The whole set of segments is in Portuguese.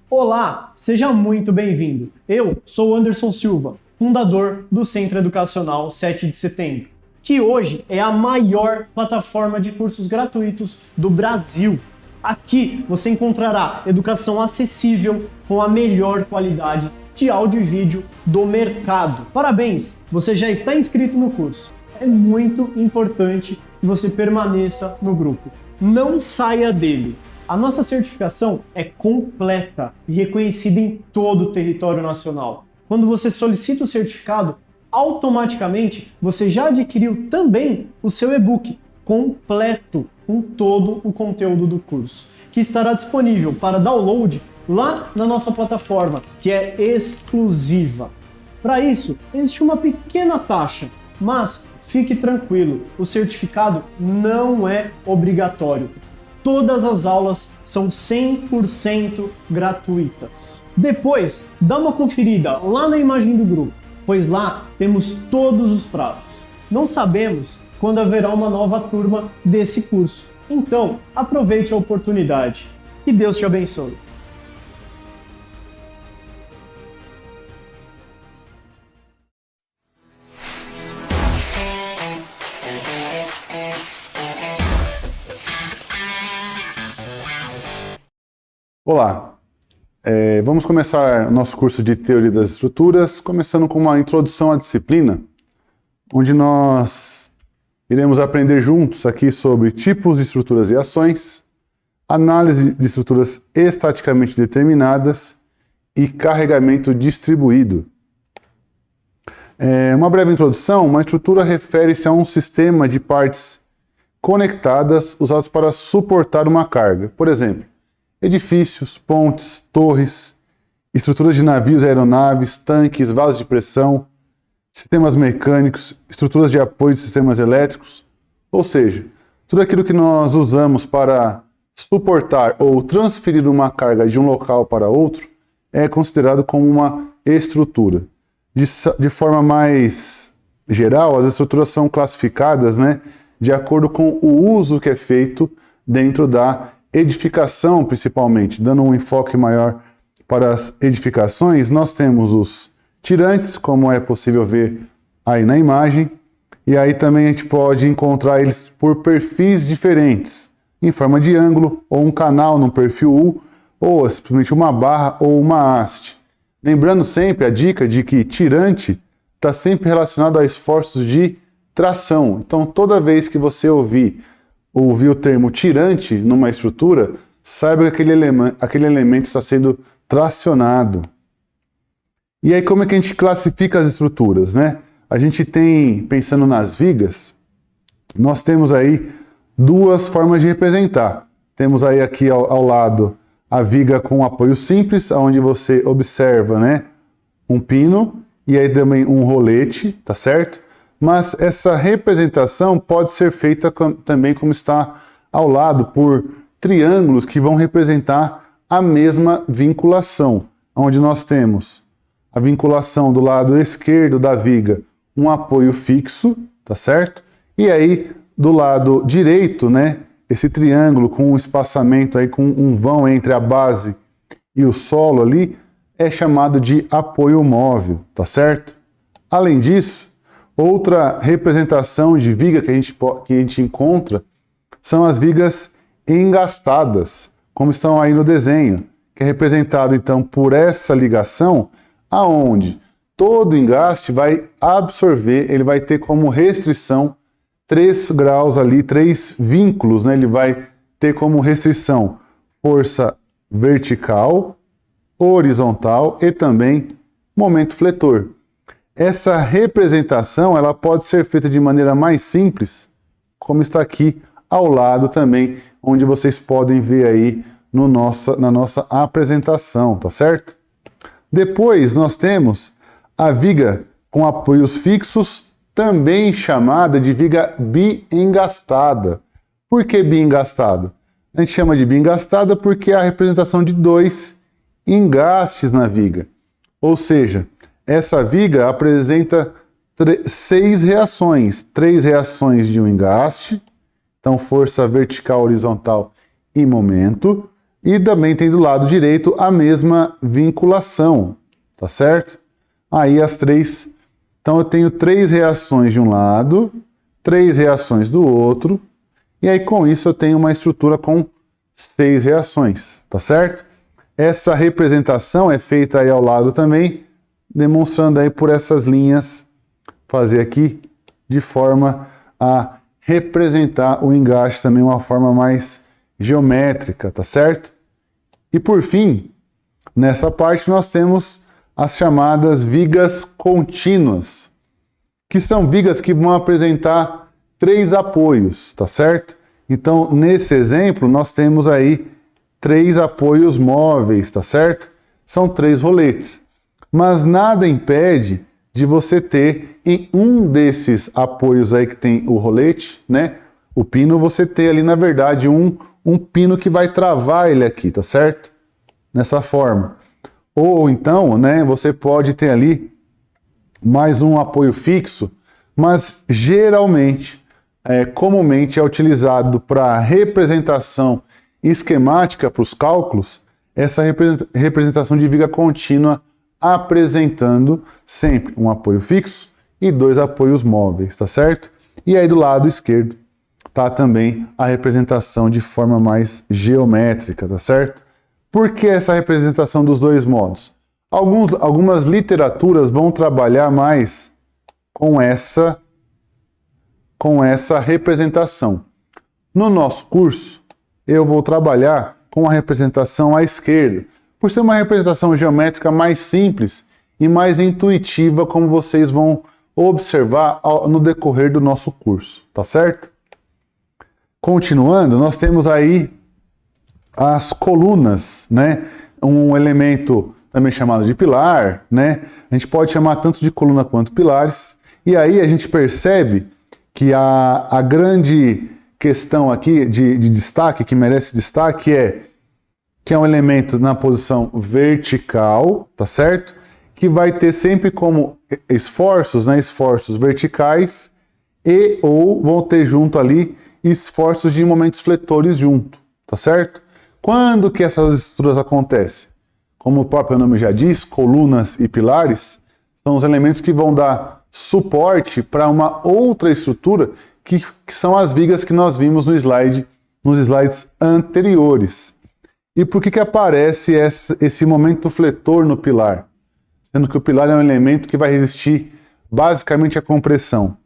Olá, seja muito bem-vindo. Eu sou Anderson Silva, fundador do Centro Educacional 7 de Setembro, que hoje é a maior plataforma de cursos gratuitos do Brasil. Aqui você encontrará educação acessível com a melhor qualidade de áudio e vídeo do mercado. Parabéns, você já está inscrito no curso. É muito importante que você permaneça no grupo. Não saia dele. A nossa certificação é completa e reconhecida em todo o território nacional. Quando você solicita o certificado, automaticamente você já adquiriu também o seu e-book completo com todo o conteúdo do curso, que estará disponível para download lá na nossa plataforma, que é exclusiva. Para isso, existe uma pequena taxa, mas fique tranquilo, o certificado não é obrigatório. Todas as aulas são 100% gratuitas. Depois, dá uma conferida lá na imagem do grupo, pois lá temos todos os prazos. Não sabemos quando haverá uma nova turma desse curso. Então, aproveite a oportunidade. Que Deus te abençoe. Olá, vamos começar o nosso curso de Teoria das Estruturas, começando com uma introdução à disciplina, onde nós iremos aprender juntos aqui sobre tipos de estruturas e ações, análise de estruturas estaticamente determinadas e carregamento distribuído. Uma breve introdução: uma estrutura refere-se a um sistema de partes conectadas usados para suportar uma carga. Por exemplo, edifícios, pontes, torres, estruturas de navios e aeronaves, tanques, vasos de pressão, sistemas mecânicos, estruturas de apoio de sistemas elétricos, ou seja, tudo aquilo que nós usamos para suportar ou transferir uma carga de um local para outro é considerado como uma estrutura. De forma mais geral, as estruturas são classificadas, de acordo com o uso que é feito dentro da edificação, principalmente. Dando um enfoque maior para as edificações, nós temos os tirantes, como é possível ver aí na imagem, e aí também a gente pode encontrar eles por perfis diferentes, em forma de ângulo, ou um canal num perfil U, ou simplesmente uma barra ou uma haste. Lembrando sempre a dica de que tirante está sempre relacionado a esforços de tração. Então, toda vez que você ouvir o termo tirante numa estrutura, saiba que aquele elemento está sendo tracionado. E aí, como é que a gente classifica as estruturas, A gente tem, pensando nas vigas, nós temos aí duas formas de representar. Temos aí aqui ao lado a viga com apoio simples, onde você observa, um pino e aí também um rolete, tá certo? Mas essa representação pode ser feita também como está ao lado por triângulos que vão representar a mesma vinculação, onde nós temos a vinculação do lado esquerdo da viga, um apoio fixo, tá certo? E aí do lado direito, esse triângulo com um espaçamento aí, com um vão entre a base e o solo ali, é chamado de apoio móvel, tá certo? Além disso, outra representação de viga que a gente encontra são as vigas engastadas, como estão aí no desenho, que é representado então por essa ligação, aonde todo engaste vai absorver, ele vai ter como restrição 3 graus ali, 3 vínculos, ele vai ter como restrição força vertical, horizontal e também momento fletor. Essa representação ela pode ser feita de maneira mais simples, como está aqui ao lado também, onde vocês podem ver aí na nossa apresentação, tá certo? Depois nós temos a viga com apoios fixos, também chamada de viga biengastada. Por que biengastada? A gente chama de biengastada porque é a representação de 2 engastes na viga. Ou seja, essa viga apresenta 6 reações. 3 reações de um engaste, então força vertical, horizontal e momento. E também tem do lado direito a mesma vinculação, tá certo? Aí as três. Então eu tenho 3 reações de um lado, 3 reações do outro, e aí com isso eu tenho uma estrutura com 6 reações, tá certo? Essa representação é feita aí ao lado também, demonstrando aí por essas linhas, fazer aqui de forma a representar o engaste também de uma forma mais geométrica, tá certo? E por fim, nessa parte nós temos as chamadas vigas contínuas, que são vigas que vão apresentar 3 apoios, tá certo? Então, nesse exemplo, nós temos aí 3 apoios móveis, tá certo? São 3 roletes. Mas nada impede de você ter em um desses apoios aí que tem o rolete, né? O pino, você ter ali, na verdade, um pino que vai travar ele aqui, tá certo? Nessa forma. Ou então, né, você pode ter ali mais um apoio fixo, mas geralmente, comumente é utilizado para representação esquemática para os cálculos, essa representação de viga contínua apresentando sempre um apoio fixo e 2 apoios móveis, tá certo? E aí do lado esquerdo tá também a representação de forma mais geométrica, tá certo? Por que essa representação dos 2 modos? Algumas literaturas vão trabalhar mais com essa representação. No nosso curso, eu vou trabalhar com a representação à esquerda, por ser uma representação geométrica mais simples e mais intuitiva, como vocês vão observar no decorrer do nosso curso, tá certo? Continuando, nós temos aí as colunas, né? Um elemento também chamado de pilar, né? A gente pode chamar tanto de coluna quanto pilares. E aí a gente percebe que a grande questão aqui de destaque, que merece destaque, que é um elemento na posição vertical, tá certo? Que vai ter sempre como esforços, né? Esforços verticais e ou vão ter junto ali esforços de momentos fletores junto, tá certo? Quando que essas estruturas acontecem? Como o próprio nome já diz, colunas e pilares são os elementos que vão dar suporte para uma outra estrutura que são as vigas que nós vimos nos slides anteriores. E por que aparece esse momento fletor no pilar? Sendo que o pilar é um elemento que vai resistir basicamente à compressão.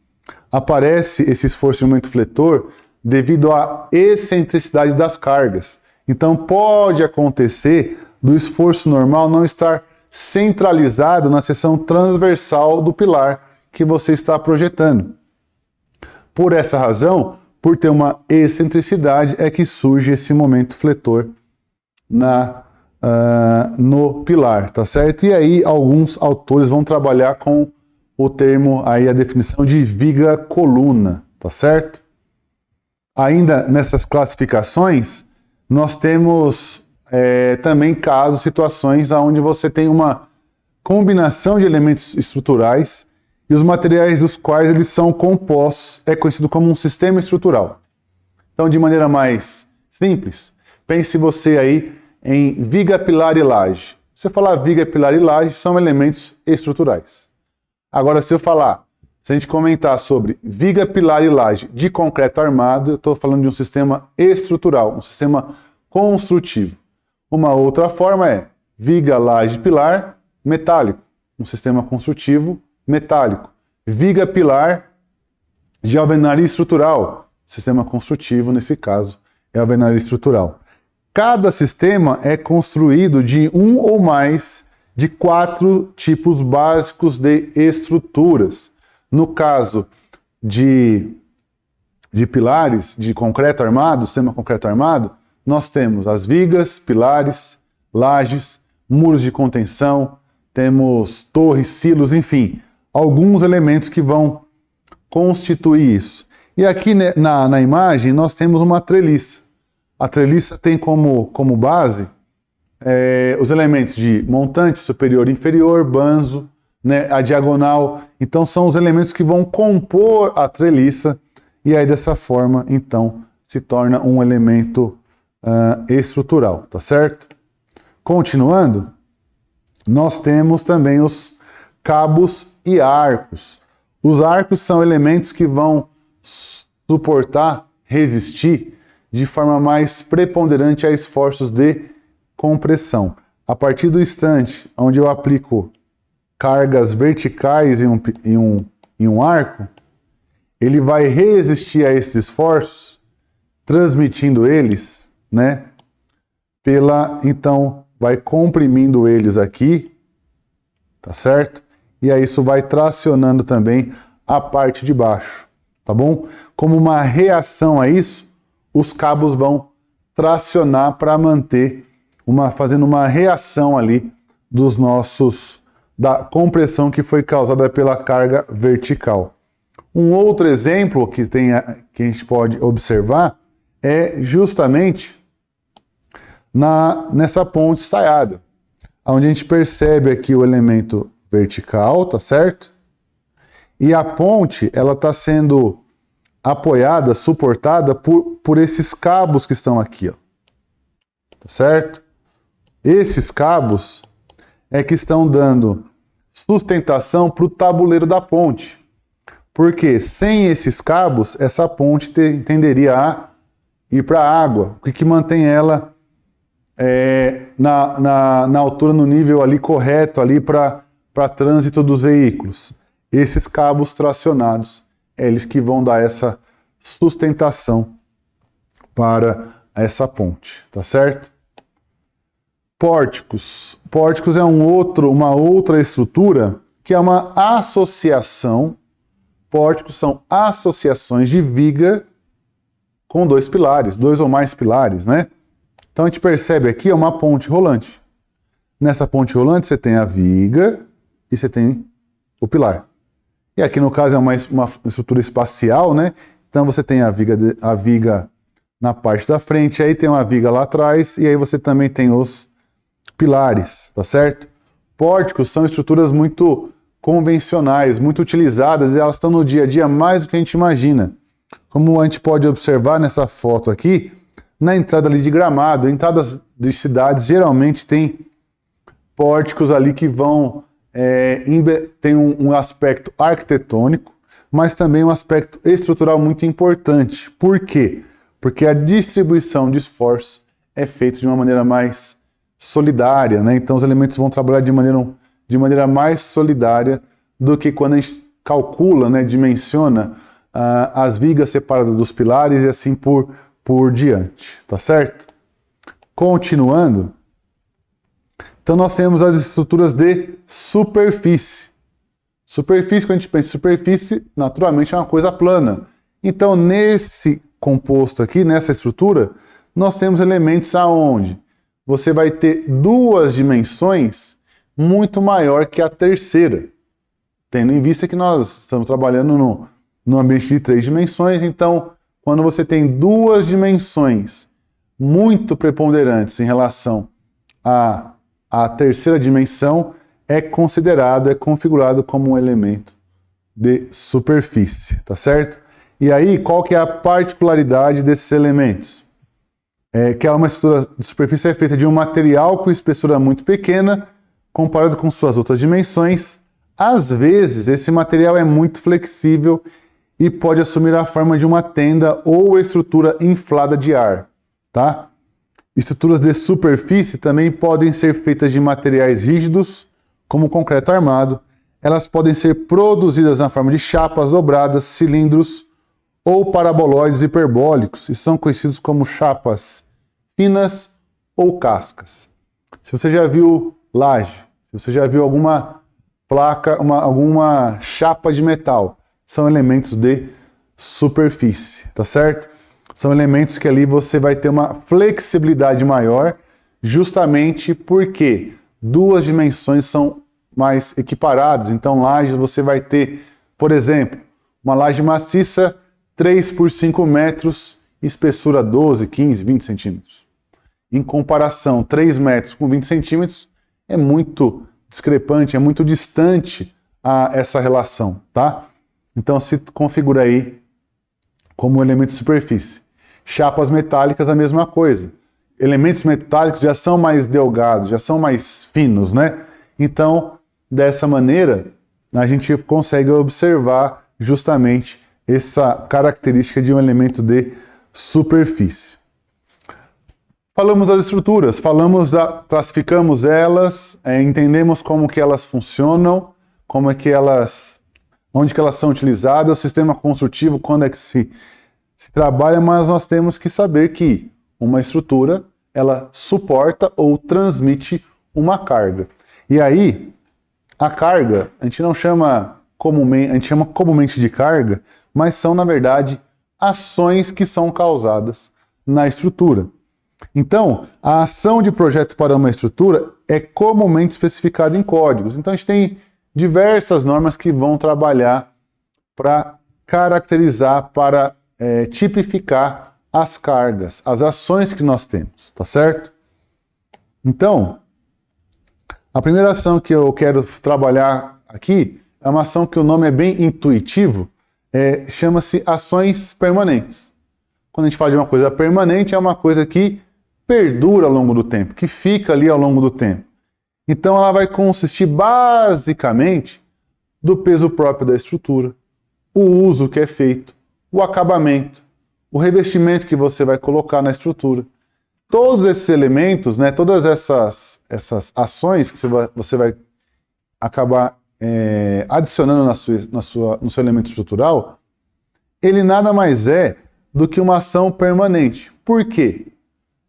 Aparece esse esforço de momento fletor devido à excentricidade das cargas. Então pode acontecer do esforço normal não estar centralizado na seção transversal do pilar que você está projetando. Por essa razão, por ter uma excentricidade, é que surge esse momento fletor no pilar, tá certo? E aí alguns autores vão trabalhar com o termo, aí a definição de viga coluna, tá certo? Ainda nessas classificações, nós temos também casos, situações onde você tem uma combinação de elementos estruturais e os materiais dos quais eles são compostos é conhecido como um sistema estrutural. Então, de maneira mais simples, pense você aí em viga, pilar e laje. Se eu falar viga, pilar e laje, são elementos estruturais. Agora, se a gente comentar sobre viga, pilar e laje de concreto armado, eu estou falando de um sistema estrutural, um sistema construtivo. Uma outra forma é viga, laje, pilar, metálico, um sistema construtivo metálico. Viga, pilar de alvenaria estrutural, sistema construtivo, nesse caso, é alvenaria estrutural. Cada sistema é construído de um ou mais de 4 tipos básicos de estruturas. No caso de pilares de concreto armado, sistema concreto armado, nós temos as vigas, pilares, lajes, muros de contenção, temos torres, silos, enfim, alguns elementos que vão constituir isso. E aqui na imagem nós temos uma treliça. A treliça tem como base os elementos de montante, superior e inferior, banzo, né, a diagonal. Então são os elementos que vão compor a treliça e aí dessa forma, então, se torna um elemento estrutural, tá certo? Continuando, nós temos também os cabos e arcos. Os arcos são elementos que vão suportar, resistir de forma mais preponderante a esforços de compressão. A partir do instante onde eu aplico cargas verticais em um arco, ele vai resistir a esses esforços, transmitindo eles, né? Então, vai comprimindo eles aqui, tá certo? E aí isso vai tracionando também a parte de baixo, tá bom? Como uma reação a isso, os cabos vão tracionar para manter fazendo uma reação ali da compressão que foi causada pela carga vertical. Um outro exemplo que a gente pode observar é justamente nessa ponte estaiada, onde a gente percebe aqui o elemento vertical, tá certo? E a ponte, ela está sendo apoiada, suportada por esses cabos que estão aqui, ó. Tá certo? Esses cabos é que estão dando sustentação para o tabuleiro da ponte. Porque sem esses cabos, essa ponte tenderia a ir para a água, o que mantém ela na altura, no nível ali correto ali para trânsito dos veículos. Esses cabos tracionados, eles que vão dar essa sustentação para essa ponte, tá certo? Pórticos. Pórticos é uma outra estrutura que é uma associação. Pórticos são associações de viga com dois pilares, dois ou mais pilares, né? Então a gente percebe aqui uma ponte rolante. Nessa ponte rolante você tem a viga e você tem o pilar. E aqui no caso é uma estrutura espacial, né? Então você tem a viga na parte da frente, aí tem uma viga lá atrás e aí você também tem os pilares, tá certo? Pórticos são estruturas muito convencionais, muito utilizadas e elas estão no dia a dia mais do que a gente imagina. Como a gente pode observar nessa foto aqui, na entrada ali de Gramado, entradas de cidades geralmente tem pórticos ali que vão tem um aspecto arquitetônico, mas também um aspecto estrutural muito importante. Por quê? Porque a distribuição de esforço é feita de uma maneira mais solidária, né? Então os elementos vão trabalhar de maneira mais solidária do que quando a gente calcula, né, dimensiona as vigas separadas dos pilares e assim por diante, tá certo? Continuando, então nós temos as estruturas de superfície. Superfície, quando a gente pensa em superfície, naturalmente é uma coisa plana. Então nesse composto aqui, nessa estrutura, nós temos elementos aonde você vai ter duas dimensões muito maior que a terceira, tendo em vista que nós estamos trabalhando no ambiente de 3 dimensões, então quando você tem duas dimensões muito preponderantes em relação à terceira dimensão, é configurado como um elemento de superfície, tá certo? E aí, qual que é a particularidade desses elementos? Que uma estrutura de superfície é feita de um material com espessura muito pequena, comparado com suas outras dimensões. Às vezes, esse material é muito flexível e pode assumir a forma de uma tenda ou estrutura inflada de ar, tá? Estruturas de superfície também podem ser feitas de materiais rígidos, como concreto armado. Elas podem ser produzidas na forma de chapas dobradas, cilindros ou paraboloides hiperbólicos, e são conhecidos como chapas finas ou cascas. Se você já viu laje, se você já viu alguma placa, alguma chapa de metal, são elementos de superfície, tá certo? São elementos que ali você vai ter uma flexibilidade maior, justamente porque duas dimensões são mais equiparadas. Então, lajes você vai ter, por exemplo, uma laje maciça 3 por 5 metros, espessura 12, 15, 20 centímetros. Em comparação, 3 metros com 20 centímetros é muito discrepante, é muito distante essa relação, tá? Então se configura aí como elemento de superfície. Chapas metálicas, a mesma coisa. elementos metálicos já são mais delgados, já são mais finos, né? Então, dessa maneira, a gente consegue observar justamente essa característica de um elemento de superfície. Falamos das estruturas, classificamos elas, entendemos como que elas funcionam, onde que elas são utilizadas, o sistema construtivo, quando é que se trabalha, mas nós temos que saber que uma estrutura, ela suporta ou transmite uma carga. E aí, a carga, a gente chama comumente de carga, mas são, na verdade, ações que são causadas na estrutura. Então, a ação de projeto para uma estrutura é comumente especificada em códigos. Então, a gente tem diversas normas que vão trabalhar para caracterizar, para tipificar as cargas, as ações que nós temos, tá certo? Então, a primeira ação que eu quero trabalhar aqui é uma ação que o nome é bem intuitivo, chama-se ações permanentes. Quando a gente fala de uma coisa permanente, é uma coisa que perdura ao longo do tempo, que fica ali ao longo do tempo. Então ela vai consistir basicamente do peso próprio da estrutura, o uso que é feito, o acabamento, o revestimento que você vai colocar na estrutura. Todos esses elementos, né, todas essas ações que você vai acabar adicionando no seu elemento estrutural, ele nada mais é do que uma ação permanente. Por quê?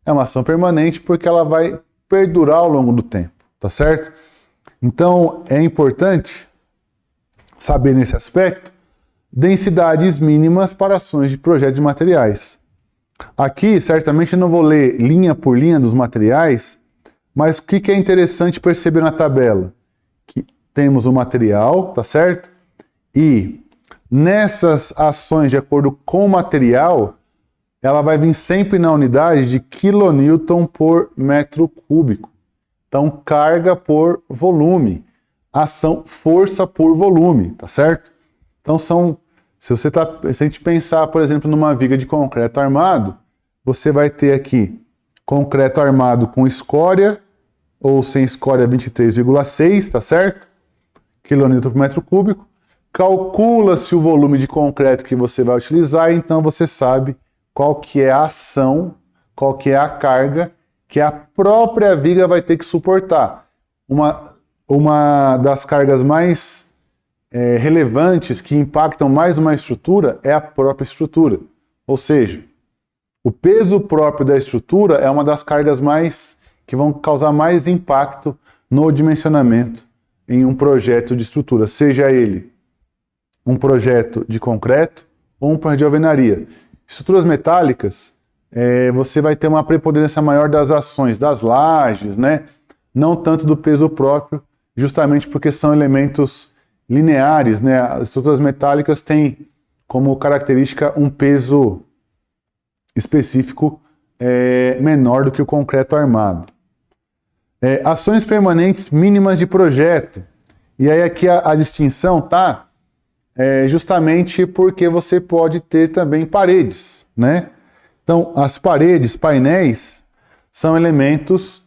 É uma ação permanente porque ela vai perdurar ao longo do tempo, tá certo? Então é importante saber nesse aspecto densidades mínimas para ações de projeto de materiais. Aqui, certamente, eu não vou ler linha por linha dos materiais, mas o que é interessante perceber na tabela? Que temos o material, tá certo? E nessas ações de acordo com o material, ela vai vir sempre na unidade de kN por metro cúbico. Então, carga por volume, ação, força por volume, tá certo? Então, se a gente pensar, por exemplo, numa viga de concreto armado, você vai ter aqui concreto armado com escória, ou sem escória 23,6, tá certo? kN por metro cúbico. Calcula-se o volume de concreto que você vai utilizar, então você sabe qual que é a ação, qual que é a carga que a própria viga vai ter que suportar. Uma das cargas mais relevantes que impactam mais uma estrutura é a própria estrutura. Ou seja, o peso próprio da estrutura é uma das cargas que vão causar mais impacto no dimensionamento em um projeto de estrutura, seja ele um projeto de concreto ou um projeto de alvenaria. Estruturas metálicas, você vai ter uma preponderância maior das ações, das lajes, né? Não tanto do peso próprio, justamente porque são elementos lineares, né? As estruturas metálicas têm como característica um peso específico menor do que o concreto armado. Ações permanentes mínimas de projeto. E aí aqui a distinção tá justamente porque você pode ter também paredes, né? Então, as paredes, painéis, são elementos,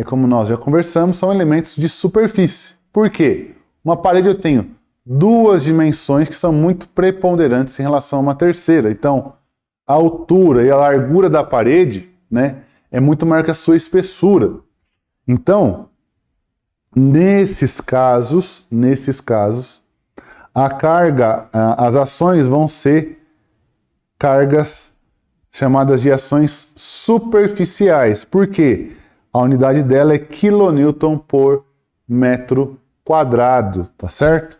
como nós já conversamos, são elementos de superfície. Por quê? Uma parede eu tenho duas dimensões que são muito preponderantes em relação a uma terceira. Então, a altura e a largura da parede, né, é muito maior que a sua espessura. Então, nesses casos, a carga, as ações vão ser cargas chamadas de ações superficiais. Por quê? A unidade dela é kN por metro quadrado, tá certo?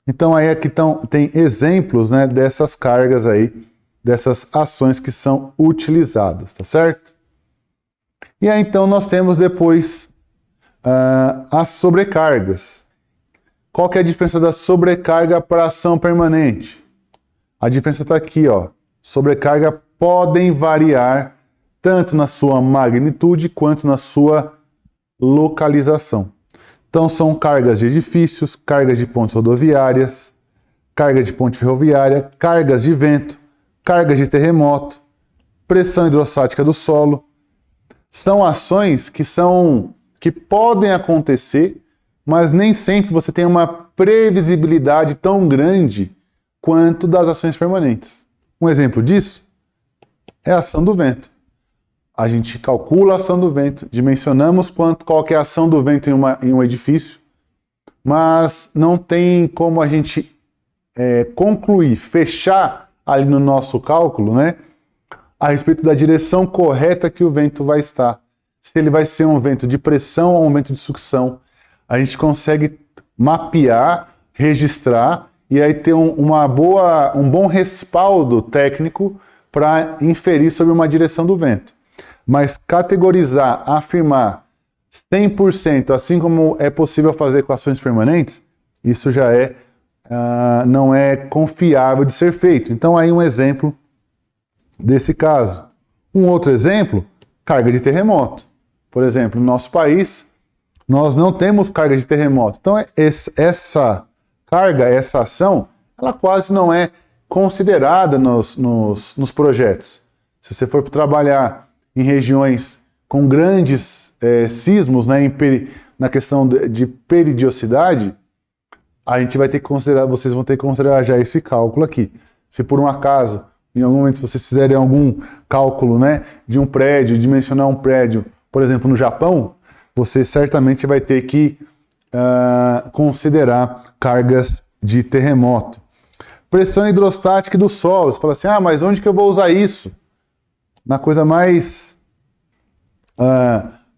Então aí aqui tem exemplos, né, dessas cargas aí, dessas ações que são utilizadas, tá certo? E aí então nós temos depois as sobrecargas. Qual que é a diferença da sobrecarga para ação permanente? A diferença está aqui, ó. Sobrecarga podem variar tanto na sua magnitude quanto na sua localização. Então são cargas de edifícios, cargas de pontes rodoviárias, carga de ponte ferroviária, cargas de vento, cargas de terremoto, pressão hidrostática do solo. são ações que podem acontecer, mas nem sempre você tem uma previsibilidade tão grande quanto das ações permanentes. Um exemplo disso é a ação do vento. A gente calcula a ação do vento, dimensionamos qual que é a ação do vento em um edifício, mas não tem como a gente concluir, fechar ali no nosso cálculo, né, a respeito da direção correta que o vento vai estar. Se ele vai ser um vento de pressão ou um vento de sucção. A gente consegue mapear, registrar e aí ter um bom respaldo técnico para inferir sobre uma direção do vento. Mas categorizar, afirmar 100%, assim como é possível fazer com ações permanentes, isso já não é confiável de ser feito. Então aí um exemplo desse caso. Um outro exemplo, carga de terremoto. Por exemplo, no nosso país, nós não temos carga de terremoto. Então essa carga, essa ação, ela quase não é considerada nos projetos. Se você for trabalhar em regiões com grandes sismos, né, na questão de periodicidade, a gente vai ter que considerar, vocês vão ter que considerar já esse cálculo aqui. Se por um acaso, em algum momento, vocês fizerem algum cálculo, né, de um prédio, dimensionar um prédio, por exemplo, no Japão, você certamente vai ter que considerar cargas de terremoto. Pressão hidrostática do solo. Você fala assim, mas onde que eu vou usar isso? Na coisa mais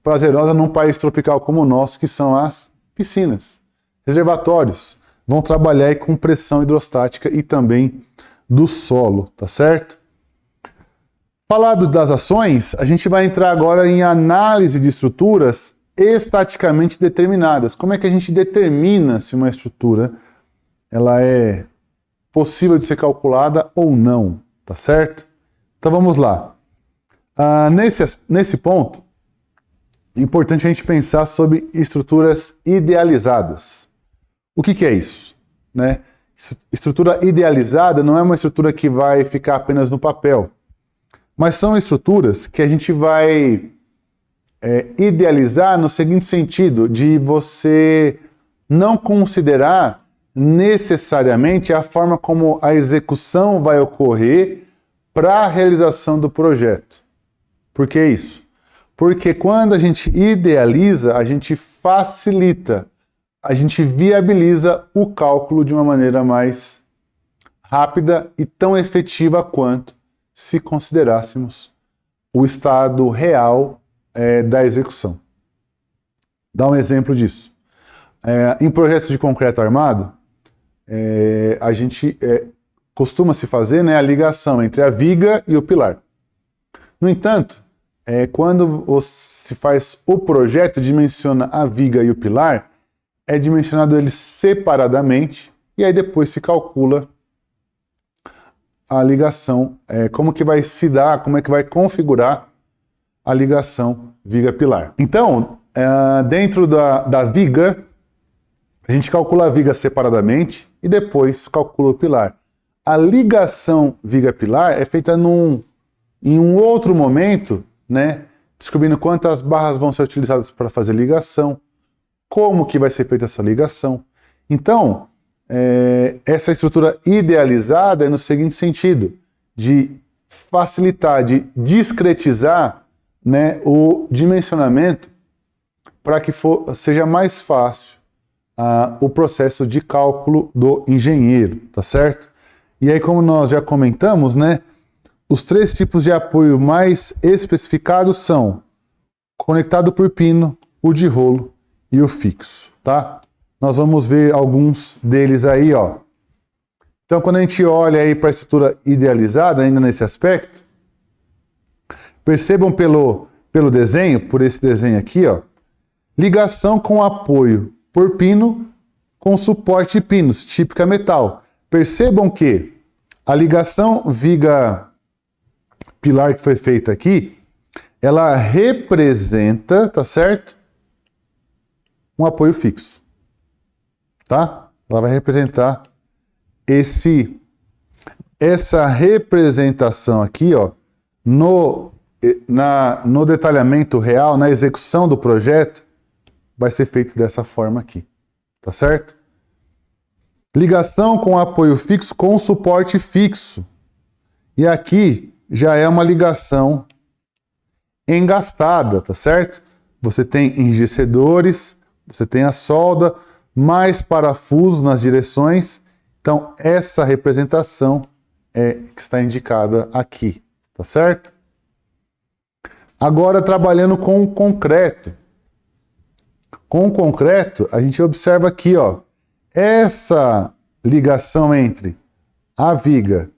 prazerosa num país tropical como o nosso, que são as piscinas. Reservatórios vão trabalhar aí com pressão hidrostática e também do solo, tá certo? Falado das ações, a gente vai entrar agora em análise de estruturas estaticamente determinadas. Como é que a gente determina se uma estrutura ela é possível de ser calculada ou não, tá certo? Então vamos lá. Nesse ponto, é importante a gente pensar sobre estruturas idealizadas. O que é isso? Né? Estrutura idealizada não é uma estrutura que vai ficar apenas no papel, mas são estruturas que a gente vai idealizar no seguinte sentido, de você não considerar necessariamente a forma como a execução vai ocorrer para a realização do projeto. Por que isso? Porque quando a gente idealiza, a gente facilita, a gente viabiliza o cálculo de uma maneira mais rápida e tão efetiva quanto se considerássemos o estado real da execução. Dá um exemplo disso. Em projetos de concreto armado, a gente costuma se fazer, né, a ligação entre a viga e o pilar. No entanto, quando se faz o projeto, dimensiona a viga e o pilar, é dimensionado eles separadamente e aí depois se calcula a ligação, como que vai se dar, como é que vai configurar a ligação viga-pilar. Então, dentro da viga, a gente calcula a viga separadamente e depois calcula o pilar. A ligação viga-pilar é feita em um outro momento, né, descobrindo quantas barras vão ser utilizadas para fazer ligação, como que vai ser feita essa ligação. Então, essa estrutura idealizada é no seguinte sentido, de facilitar, de discretizar, né, o dimensionamento para que seja mais fácil o processo de cálculo do engenheiro, tá certo? E aí, como nós já comentamos, né, os 3 tipos de apoio mais especificados são conectado por pino, o de rolo e o fixo, tá? Nós vamos ver alguns deles aí, ó. Então, quando a gente olha aí para a estrutura idealizada, ainda nesse aspecto, percebam pelo desenho, por esse desenho aqui, ó, ligação com apoio por pino com suporte de pinos, típica metal. Percebam que a ligação viga-pilar que foi feita aqui, ela representa, tá certo? Um apoio fixo, tá? Ela vai representar essa representação aqui, ó, no no detalhamento real, na execução do projeto, vai ser feito dessa forma aqui, tá certo? Ligação com apoio fixo com suporte fixo. E aqui já é uma ligação engastada, tá certo? Você tem enrijecedores, você tem a solda, mais parafusos nas direções. Então, essa representação é que está indicada aqui, tá certo? Agora, trabalhando com o concreto. Com o concreto, a gente observa aqui, ó, essa ligação entre a viga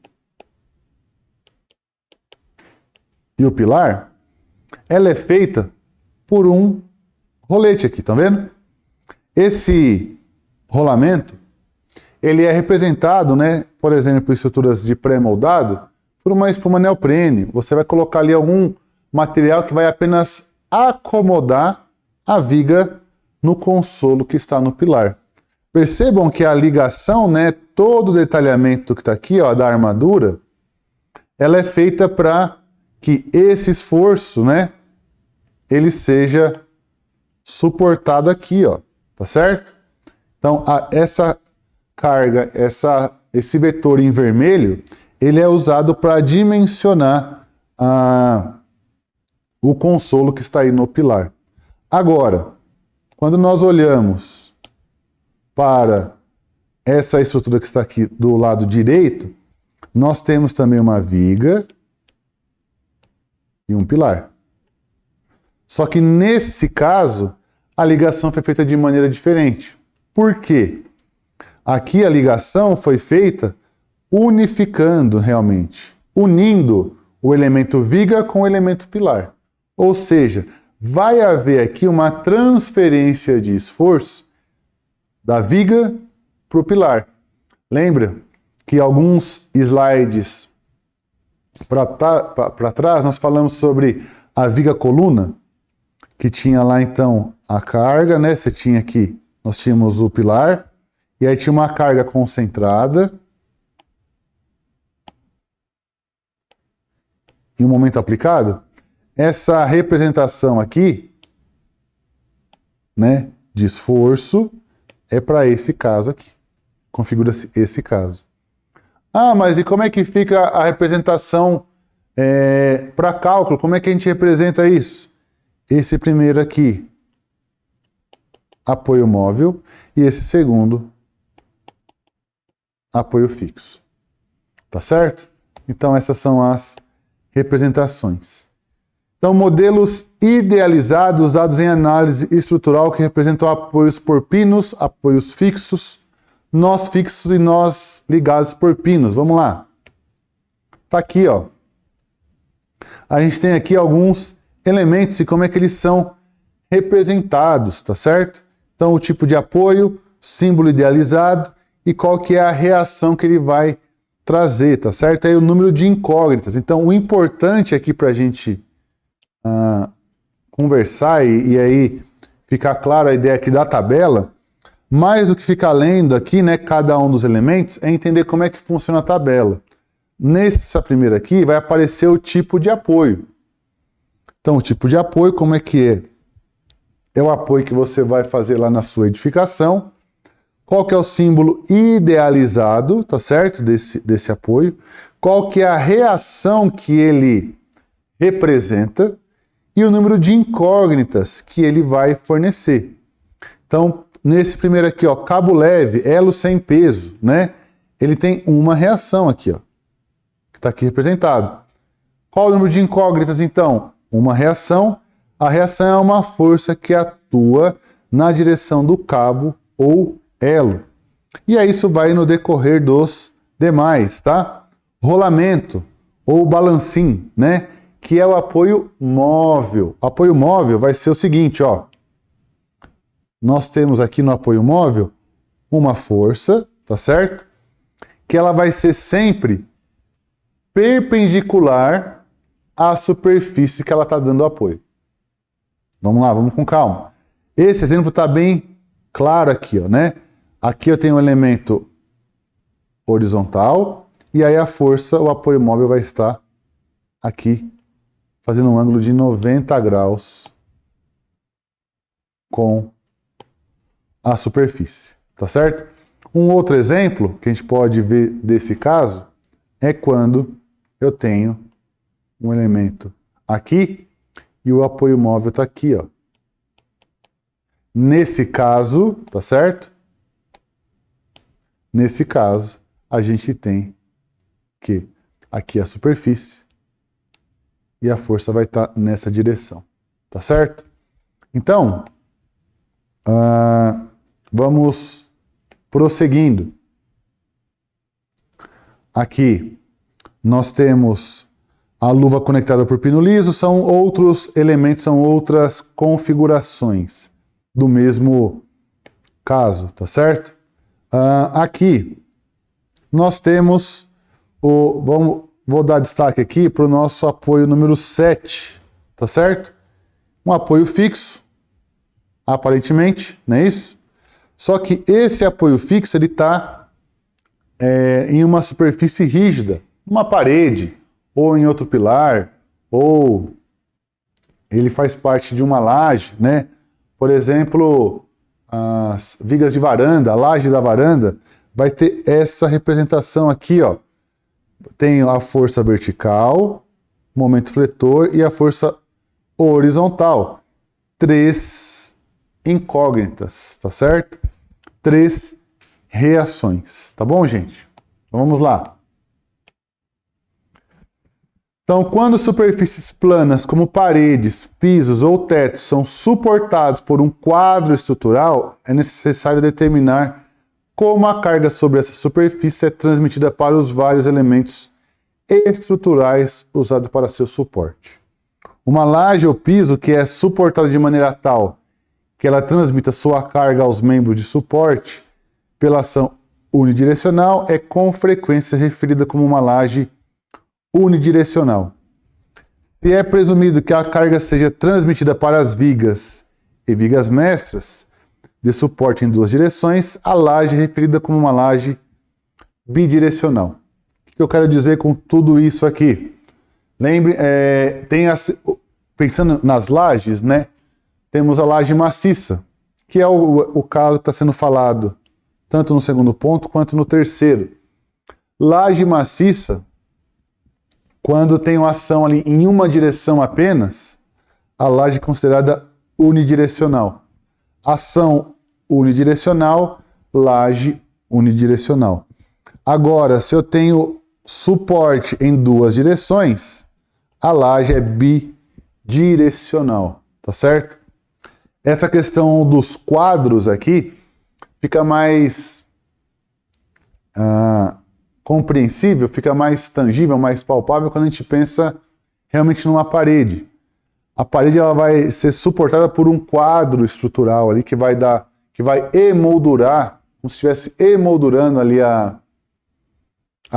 e o pilar, ela é feita por um rolete aqui, tá vendo? Esse rolamento, ele é representado, né, por exemplo, em estruturas de pré-moldado, por uma espuma neoprene. Você vai colocar ali algum material que vai apenas acomodar a viga no consolo que está no pilar. Percebam que a ligação, né, todo o detalhamento que está aqui, ó, da armadura, ela é feita para que esse esforço, né, ele seja suportado aqui, ó, tá certo? Então, essa carga, esse vetor em vermelho, ele é usado para dimensionar o consolo que está aí no pilar. Agora, quando nós olhamos para essa estrutura que está aqui do lado direito, nós temos também uma viga e um pilar. Só que nesse caso, a ligação foi feita de maneira diferente. Por quê? Aqui a ligação foi feita unificando realmente, unindo o elemento viga com o elemento pilar. Ou seja, vai haver aqui uma transferência de esforço da viga para o pilar. Lembra que alguns slides para trás nós falamos sobre a viga coluna, que tinha lá então a carga, né? Você tinha aqui, nós tínhamos o pilar, e aí tinha uma carga concentrada e um momento aplicado. Essa representação aqui, né, de esforço, é para esse caso aqui. Configura-se esse caso. Ah, mas e como é que fica a representação para cálculo? Como é que a gente representa isso? Esse primeiro aqui, apoio móvel, e esse segundo, apoio fixo. Tá certo? Então essas são as representações. Então, modelos idealizados usados em análise estrutural que representam apoios por pinos, apoios fixos, nós fixos e nós ligados por pinos. Vamos lá. Tá aqui, ó. A gente tem aqui alguns elementos e como é que eles são representados, tá certo? Então, o tipo de apoio, símbolo idealizado e qual que é a reação que ele vai trazer, tá certo? Aí o número de incógnitas. Então, o importante aqui para a gente conversar e aí ficar clara a ideia aqui da tabela, mais do que ficar lendo aqui, né, cada um dos elementos, é entender como é que funciona a tabela. Nessa primeira aqui vai aparecer o tipo de apoio. Então, o tipo de apoio, como é que é? É o apoio que você vai fazer lá na sua edificação. Qual que é o símbolo idealizado, tá certo? Desse apoio. Qual que é a reação que ele representa e o número de incógnitas que ele vai fornecer. Então, nesse primeiro aqui, ó, cabo leve, elo sem peso, né? Ele tem uma reação aqui, ó, que está aqui representado. Qual o número de incógnitas, então? Uma reação. A reação é uma força que atua na direção do cabo ou elo. E aí isso vai no decorrer dos demais, tá? Rolamento ou balancim, né? Que é o apoio móvel. O apoio móvel vai ser o seguinte, ó. Nós temos aqui no apoio móvel uma força, tá certo? Que ela vai ser sempre perpendicular à superfície que ela está dando apoio. Vamos lá, vamos com calma. Esse exemplo está bem claro aqui, ó, né? Aqui eu tenho um elemento horizontal e aí a força, o apoio móvel vai estar aqui fazendo um ângulo de 90 graus com a superfície, tá certo? Um outro exemplo que a gente pode ver desse caso é quando eu tenho um elemento aqui e o apoio móvel está aqui, ó. Nesse caso, tá certo? Nesse caso, a gente tem que aqui a superfície e a força vai estar nessa direção, tá certo? Então, vamos prosseguindo. Aqui nós temos a luva conectada por pino liso, são outros elementos, são outras configurações do mesmo caso, tá certo? Aqui nós temos vou dar destaque aqui para o nosso apoio número 7, tá certo? Um apoio fixo, aparentemente, não é isso? Só que esse apoio fixo ele está em uma superfície rígida, uma parede, ou em outro pilar, ou ele faz parte de uma laje, né? Por exemplo, as vigas de varanda, a laje da varanda, vai ter essa representação aqui, ó. Tem a força vertical, momento fletor e a força horizontal. 3 incógnitas, tá certo? 3 reações, tá bom, gente? Então, vamos lá. Então, quando superfícies planas como paredes, pisos ou tetos são suportados por um quadro estrutural, é necessário determinar como a carga sobre essa superfície é transmitida para os vários elementos estruturais usados para seu suporte. Uma laje ou piso que é suportada de maneira tal que ela transmita sua carga aos membros de suporte pela ação unidirecional é com frequência referida como uma laje unidirecional. Se é presumido que a carga seja transmitida para as vigas e vigas mestras de suporte em 2 direções, a laje é referida como uma laje bidirecional. O que eu quero dizer com tudo isso aqui? Lembre, pensando nas lajes, né? Temos a laje maciça, que é o caso que está sendo falado tanto no segundo ponto quanto no terceiro. Laje maciça, quando tem uma ação ali em uma direção apenas, a laje é considerada unidirecional. Ação unidirecional, laje unidirecional. Agora, se eu tenho suporte em 2 direções, a laje é bidirecional, tá certo? Essa questão dos quadros aqui fica mais compreensível, fica mais tangível, mais palpável quando a gente pensa realmente numa parede. A parede ela vai ser suportada por um quadro estrutural ali que vai emoldurar, como se estivesse emoldurando ali a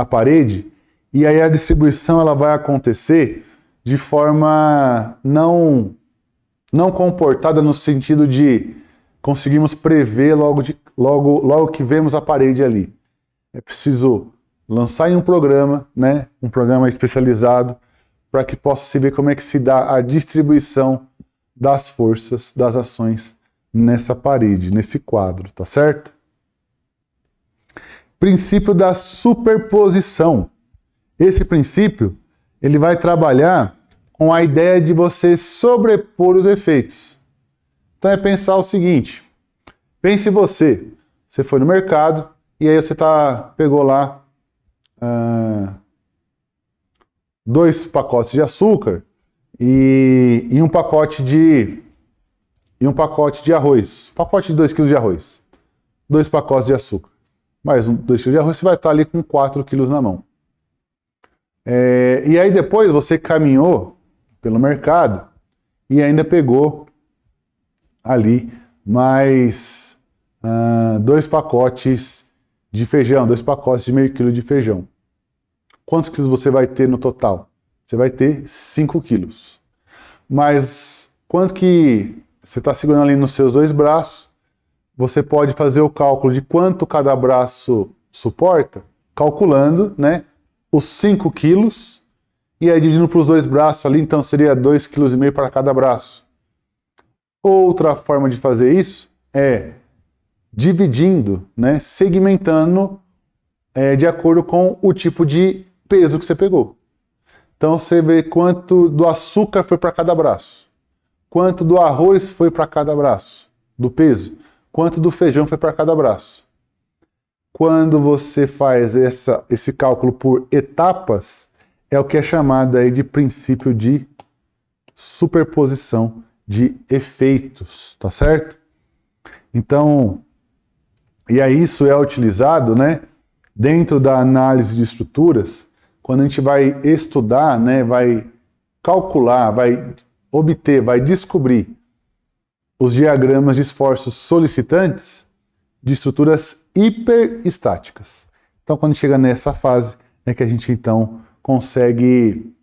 parede, e aí a distribuição ela vai acontecer de forma não comportada no sentido de conseguimos prever logo que vemos a parede ali. É preciso lançar em um programa, né, um programa especializado, para que possa se ver como é que se dá a distribuição das forças, das ações nessa parede, nesse quadro, tá certo? Princípio da superposição. Esse princípio, ele vai trabalhar com a ideia de você sobrepor os efeitos. Então é pensar o seguinte, pense você foi no mercado e aí você pegou lá 2 pacotes de açúcar e um pacote de arroz. Pacote de 2 kg de arroz. 2 pacotes de açúcar. Mais 2 kg de arroz, você vai estar ali com 4 kg na mão. E aí depois você caminhou pelo mercado e ainda pegou ali mais 2 pacotes de feijão, 2 pacotes de meio quilo de feijão. Quantos quilos você vai ter no total? Você vai ter 5 quilos. Mas quanto que você está segurando ali nos seus 2 braços, você pode fazer o cálculo de quanto cada braço suporta, calculando, né, os 5 quilos e aí dividindo para os dois braços ali, então seria 2,5 kg para cada braço. Outra forma de fazer isso é dividindo, né, segmentando de acordo com o tipo de peso que você pegou. Então você vê quanto do açúcar foi para cada braço, quanto do arroz foi para cada braço, do peso, quanto do feijão foi para cada braço. Quando você faz esse cálculo por etapas, é o que é chamado aí de princípio de superposição de efeitos, tá certo? Então, e aí isso é utilizado, né, dentro da análise de estruturas, quando a gente vai estudar, né, vai calcular, vai obter, vai descobrir os diagramas de esforços solicitantes de estruturas hiperestáticas. Então, quando chega nessa fase, é que a gente então consegue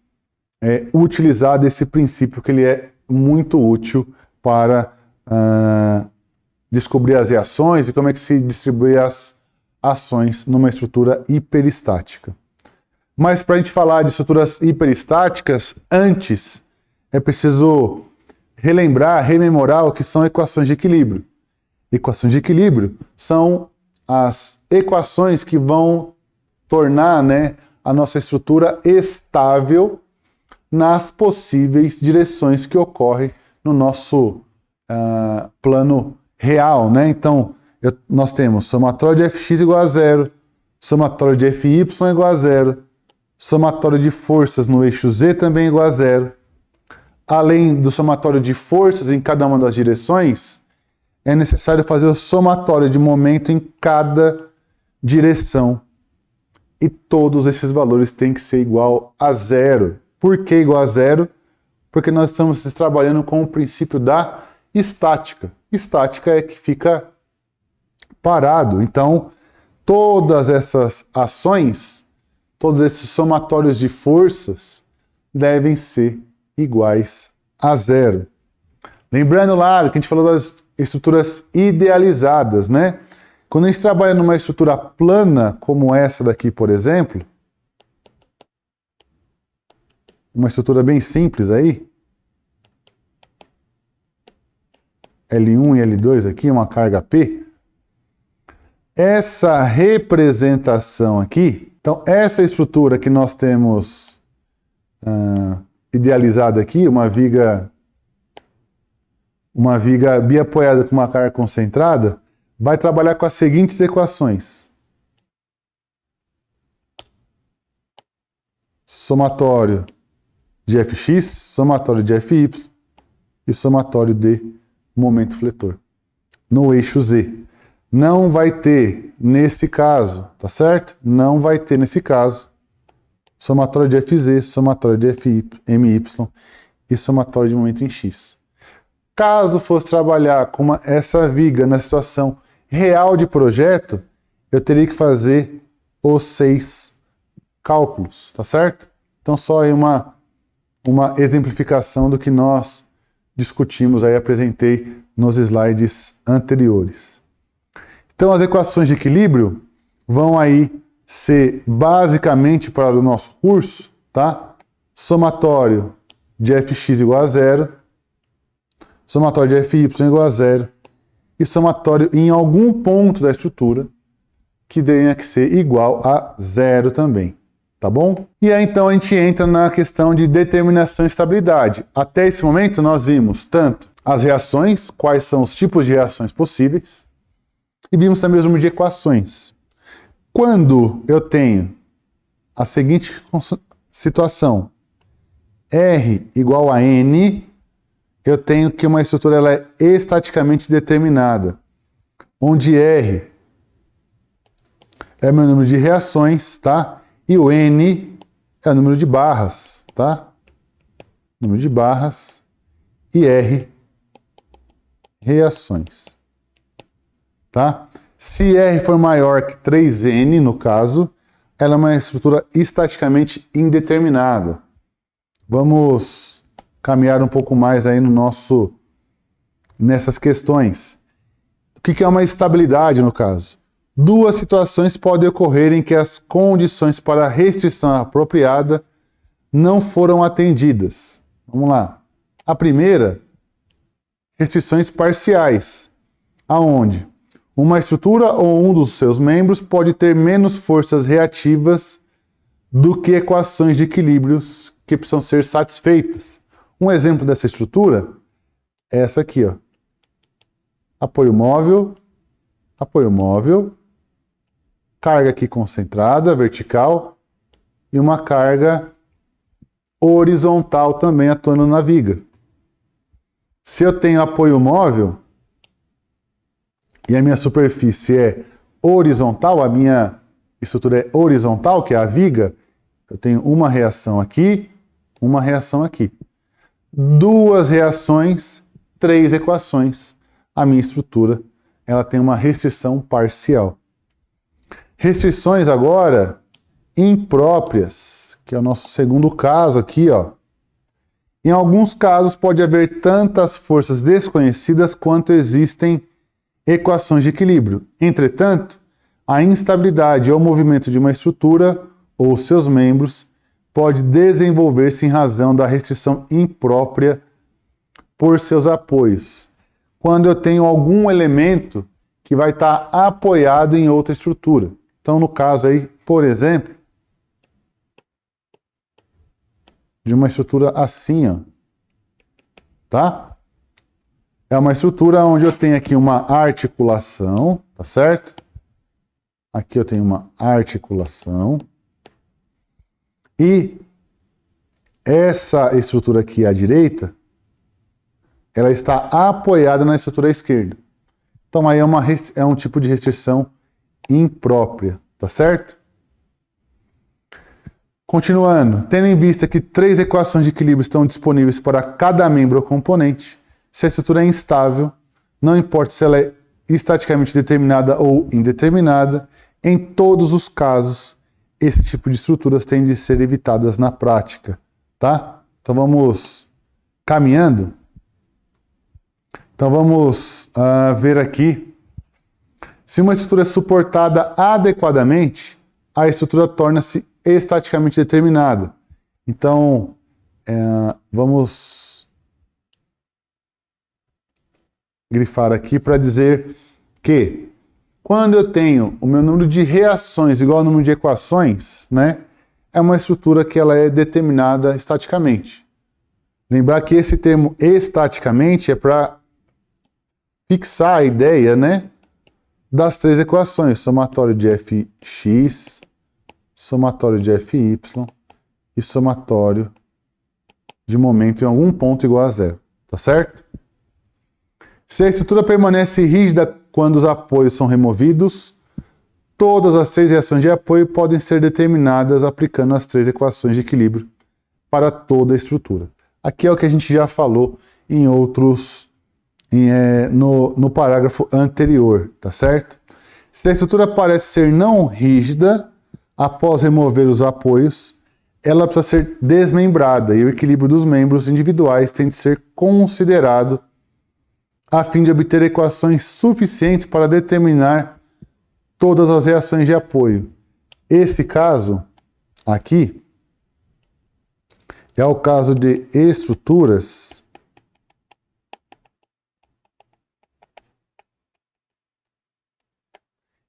utilizar desse princípio, que ele é muito útil para descobrir as reações e como é que se distribui as ações numa estrutura hiperestática. Mas para a gente falar de estruturas hiperestáticas, antes é preciso rememorar o que são equações de equilíbrio. Equações de equilíbrio são as equações que vão tornar, né, a nossa estrutura estável nas possíveis direções que ocorrem no nosso plano real, né? Então, nós temos somatório de fx igual a zero, somatório de fy igual a zero, somatório de forças no eixo z também igual a zero. Além do somatório de forças em cada uma das direções, é necessário fazer o somatório de momento em cada direção. E todos esses valores têm que ser igual a zero. Por que igual a zero? Porque nós estamos trabalhando com o princípio da estática. Estática é que fica parado. Então, todas essas ações, todos esses somatórios de forças devem ser iguais a zero. Lembrando lá que a gente falou das estruturas idealizadas, né? Quando a gente trabalha numa estrutura plana, como essa daqui, por exemplo, uma estrutura bem simples aí, L1 e L2 aqui, uma carga P, essa representação aqui, então essa estrutura que nós temos idealizada aqui, uma viga biapoiada com uma carga concentrada, vai trabalhar com as seguintes equações. Somatório de Fx, somatório de Fy e somatório de momento fletor no eixo Z. Não vai ter nesse caso, tá certo? Não vai ter nesse caso somatório de Fz, somatório de My e somatório de momento em X. Caso fosse trabalhar com essa viga na situação real de projeto, eu teria que fazer os 6 cálculos, tá certo? Então só aí uma exemplificação do que nós discutimos aí, apresentei nos slides anteriores. Então as equações de equilíbrio vão aí ser basicamente para o nosso curso, tá? Somatório de Fx igual a zero, somatório de Fy igual a zero e somatório em algum ponto da estrutura que tenha que ser igual a zero também, tá bom? E aí então a gente entra na questão de determinação e estabilidade. Até esse momento nós vimos tanto as reações, quais são os tipos de reações possíveis, e vimos também os números de equações. Quando eu tenho a seguinte situação, R igual a N, eu tenho que uma estrutura ela é estaticamente determinada, onde R é meu número de reações, tá? E o N é o número de barras, tá? Número de barras e R reações, tá? Se R for maior que 3N, no caso, ela é uma estrutura estaticamente indeterminada. Vamos caminhar um pouco mais aí nessas questões. O que é uma estabilidade, no caso? Duas situações podem ocorrer em que as condições para a restrição apropriada não foram atendidas. Vamos lá. A primeira, restrições parciais, aonde uma estrutura ou um dos seus membros pode ter menos forças reativas do que equações de equilíbrios que precisam ser satisfeitas. Um exemplo dessa estrutura é essa aqui, ó. Apoio móvel, carga aqui concentrada, vertical, e uma carga horizontal também atuando na viga. Se eu tenho apoio móvel e a minha superfície é horizontal, a minha estrutura é horizontal, que é a viga, eu tenho uma reação aqui, uma reação aqui. Duas reações, três equações. A minha estrutura, ela tem uma restrição parcial. Restrições agora impróprias, que é o nosso segundo caso aqui, ó. Em alguns casos pode haver tantas forças desconhecidas quanto existem equações de equilíbrio. Entretanto, a instabilidade ou movimento de uma estrutura ou seus membros pode desenvolver-se em razão da restrição imprópria por seus apoios, quando eu tenho algum elemento que vai estar apoiado em outra estrutura. Então, no caso aí, por exemplo, de uma estrutura assim, ó, tá? É uma estrutura onde eu tenho aqui uma articulação, tá certo? Aqui eu tenho uma articulação. E essa estrutura aqui à direita, ela está apoiada na estrutura à esquerda. Então aí é um tipo de restrição imprópria, tá certo? Continuando, tendo em vista que três equações de equilíbrio estão disponíveis para cada membro ou componente, se a estrutura é instável, não importa se ela é estaticamente determinada ou indeterminada, em todos os casos, esse tipo de estruturas têm de ser evitadas na prática, tá? Então vamos caminhando. Então vamos ver aqui. Se uma estrutura é suportada adequadamente, a estrutura torna-se estaticamente determinada. Então, vamos grifar aqui para dizer que quando eu tenho o meu número de reações igual ao número de equações, né, é uma estrutura que ela é determinada estaticamente. Lembrar que esse termo estaticamente é para fixar a ideia, né, das três equações, somatório de fx, somatório de fy e somatório de momento em algum ponto igual a zero, tá certo? Se a estrutura permanece rígida quando os apoios são removidos, todas as três reações de apoio podem ser determinadas aplicando as três equações de equilíbrio para toda a estrutura. Aqui é o que a gente já falou em outros, no parágrafo anterior, tá certo? Se a estrutura parece ser não rígida, após remover os apoios, ela precisa ser desmembrada e o equilíbrio dos membros individuais tem de ser considerado a fim de obter equações suficientes para determinar todas as reações de apoio. Esse caso aqui é o caso de estruturas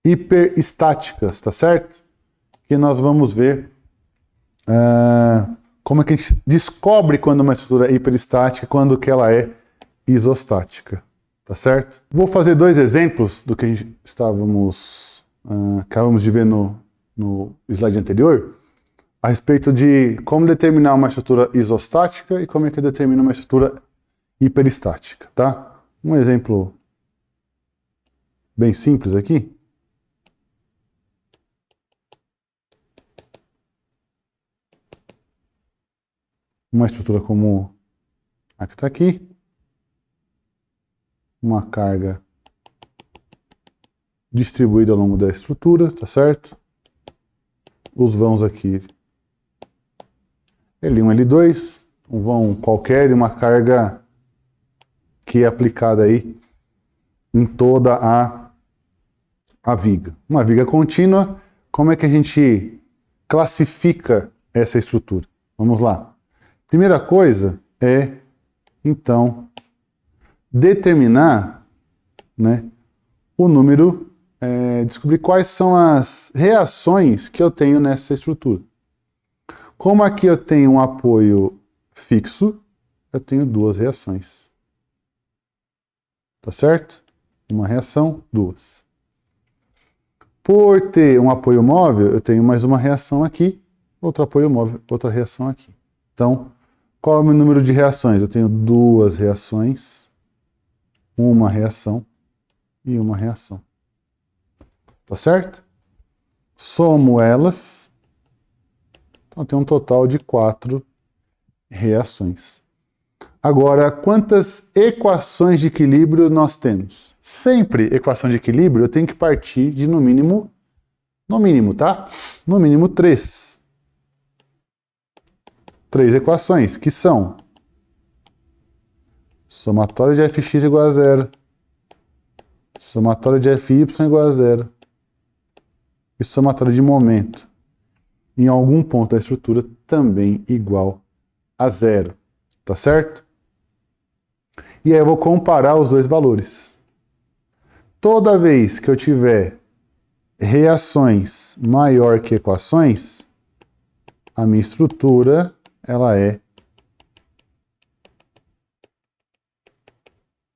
hiperestáticas, tá certo? Que nós vamos ver como é que a gente descobre quando uma estrutura é hiperestática e quando que ela é isostática, tá certo? Vou fazer dois exemplos do que a gente acabamos de ver no slide anterior, a respeito de como determinar uma estrutura isostática e como é que determina uma estrutura hiperestática, tá? Um exemplo bem simples aqui. Uma estrutura como a que está aqui. Uma carga distribuída ao longo da estrutura, tá certo? Os vãos aqui, L1, L2, um vão qualquer e uma carga que é aplicada aí em toda a viga. Uma viga contínua, como é que a gente classifica essa estrutura? Vamos lá. Primeira coisa é, então, determinar, né, o número, descobrir quais são as reações que eu tenho nessa estrutura. Como aqui eu tenho um apoio fixo, eu tenho duas reações. Tá certo? Uma reação, duas. Por ter um apoio móvel, eu tenho mais uma reação aqui, outro apoio móvel, outra reação aqui. Então, qual é o meu número de reações? Eu tenho duas reações, uma reação e uma reação. Tá certo? Somo elas, então tem um total de 4 reações. Agora, quantas equações de equilíbrio nós temos? Sempre equação de equilíbrio eu tenho que partir de no mínimo, tá? No mínimo 3. 3 equações, que são somatório de fx igual a 0, somatório de fy igual a 0 e somatório de momento em algum ponto da estrutura também igual a 0. Tá certo? E aí eu vou comparar os dois valores. Toda vez que eu tiver reações maior que equações, a minha estrutura ela é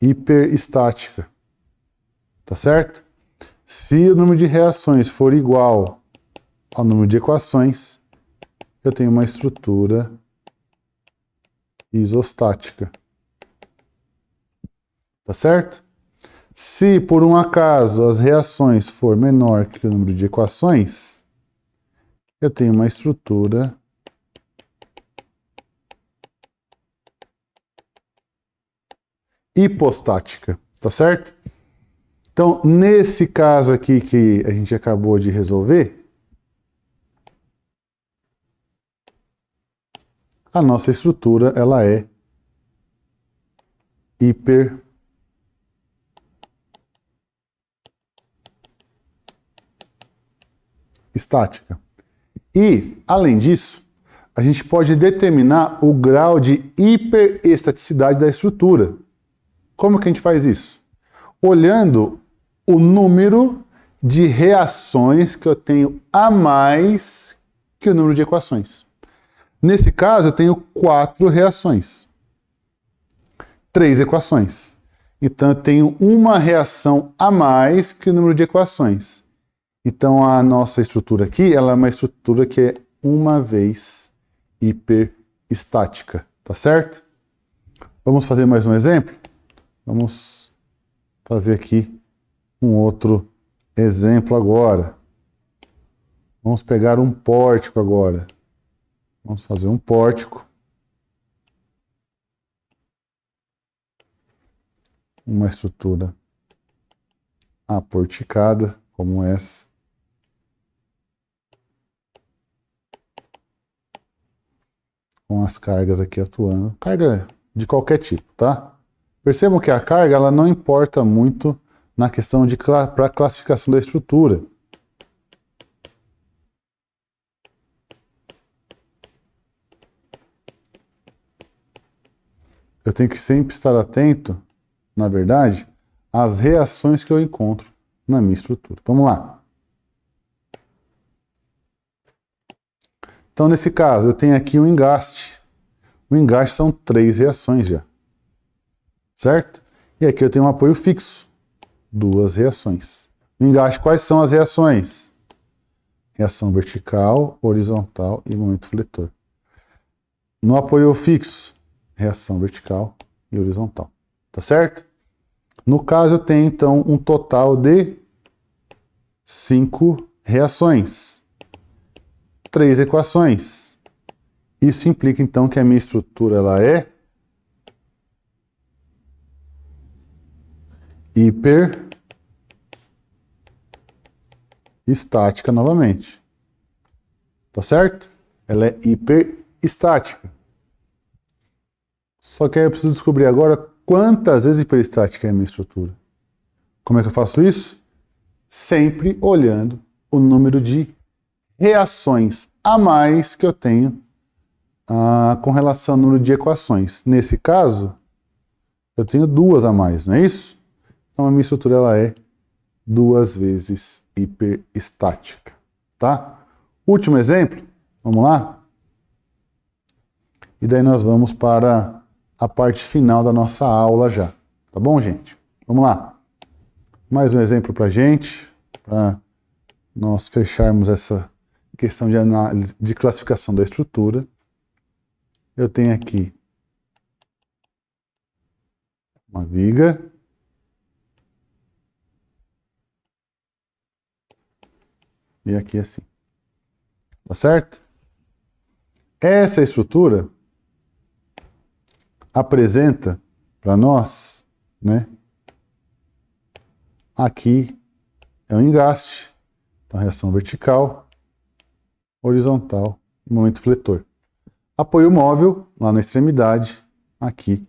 hiperestática. Tá certo? Se o número de reações for igual ao número de equações, eu tenho uma estrutura isostática. Tá certo? Se por um acaso as reações for menor que o número de equações, eu tenho uma estrutura hipostática. Tá certo? Então, nesse caso aqui que a gente acabou de resolver, a nossa estrutura ela é hiperestática. E, além disso, a gente pode determinar o grau de hiperestaticidade da estrutura. Como que a gente faz isso? Olhando o número de reações que eu tenho a mais que o número de equações. Nesse caso, eu tenho 4 reações. 3 equações. Então, eu tenho uma reação a mais que o número de equações. Então, a nossa estrutura aqui, ela é uma estrutura que é uma vez hiperestática, tá certo? Vamos fazer mais um exemplo? Vamos fazer aqui um outro exemplo agora. Vamos pegar um pórtico agora. Vamos fazer um pórtico. Uma estrutura aporticada, como essa. Com as cargas aqui atuando. Carga de qualquer tipo, tá? Percebam que a carga ela não importa muito na questão de para a classificação da estrutura. Eu tenho que sempre estar atento, na verdade, às reações que eu encontro na minha estrutura. Vamos lá. Então, nesse caso, eu tenho aqui um engaste. O engaste são 3 reações já. Certo? E aqui eu tenho um apoio fixo. 2 reações. No engaste, quais são as reações? Reação vertical, horizontal e momento fletor. No apoio fixo, reação vertical e horizontal. Tá certo? No caso, eu tenho, então, um total de 5 reações. 3 equações. Isso implica, então, que a minha estrutura ela é hiperestática novamente. Tá certo? Ela é hiperestática. Só que aí eu preciso descobrir agora quantas vezes hiperestática é a minha estrutura. Como é que eu faço isso? Sempre olhando o número de reações a mais que eu tenho com relação ao número de equações. Nesse caso, eu tenho duas a mais, não é isso? Então a minha estrutura ela é 2 vezes hiperestática, tá? Último exemplo, vamos lá? E daí nós vamos para a parte final da nossa aula já, tá bom, gente? Vamos lá. Mais um exemplo para a gente, para nós fecharmos essa questão de análise, de classificação da estrutura. Eu tenho aqui uma viga. E aqui assim. Tá certo? Essa estrutura apresenta para nós, né? Aqui é o engaste, então reação vertical, horizontal e momento fletor. Apoio móvel, lá na extremidade, aqui,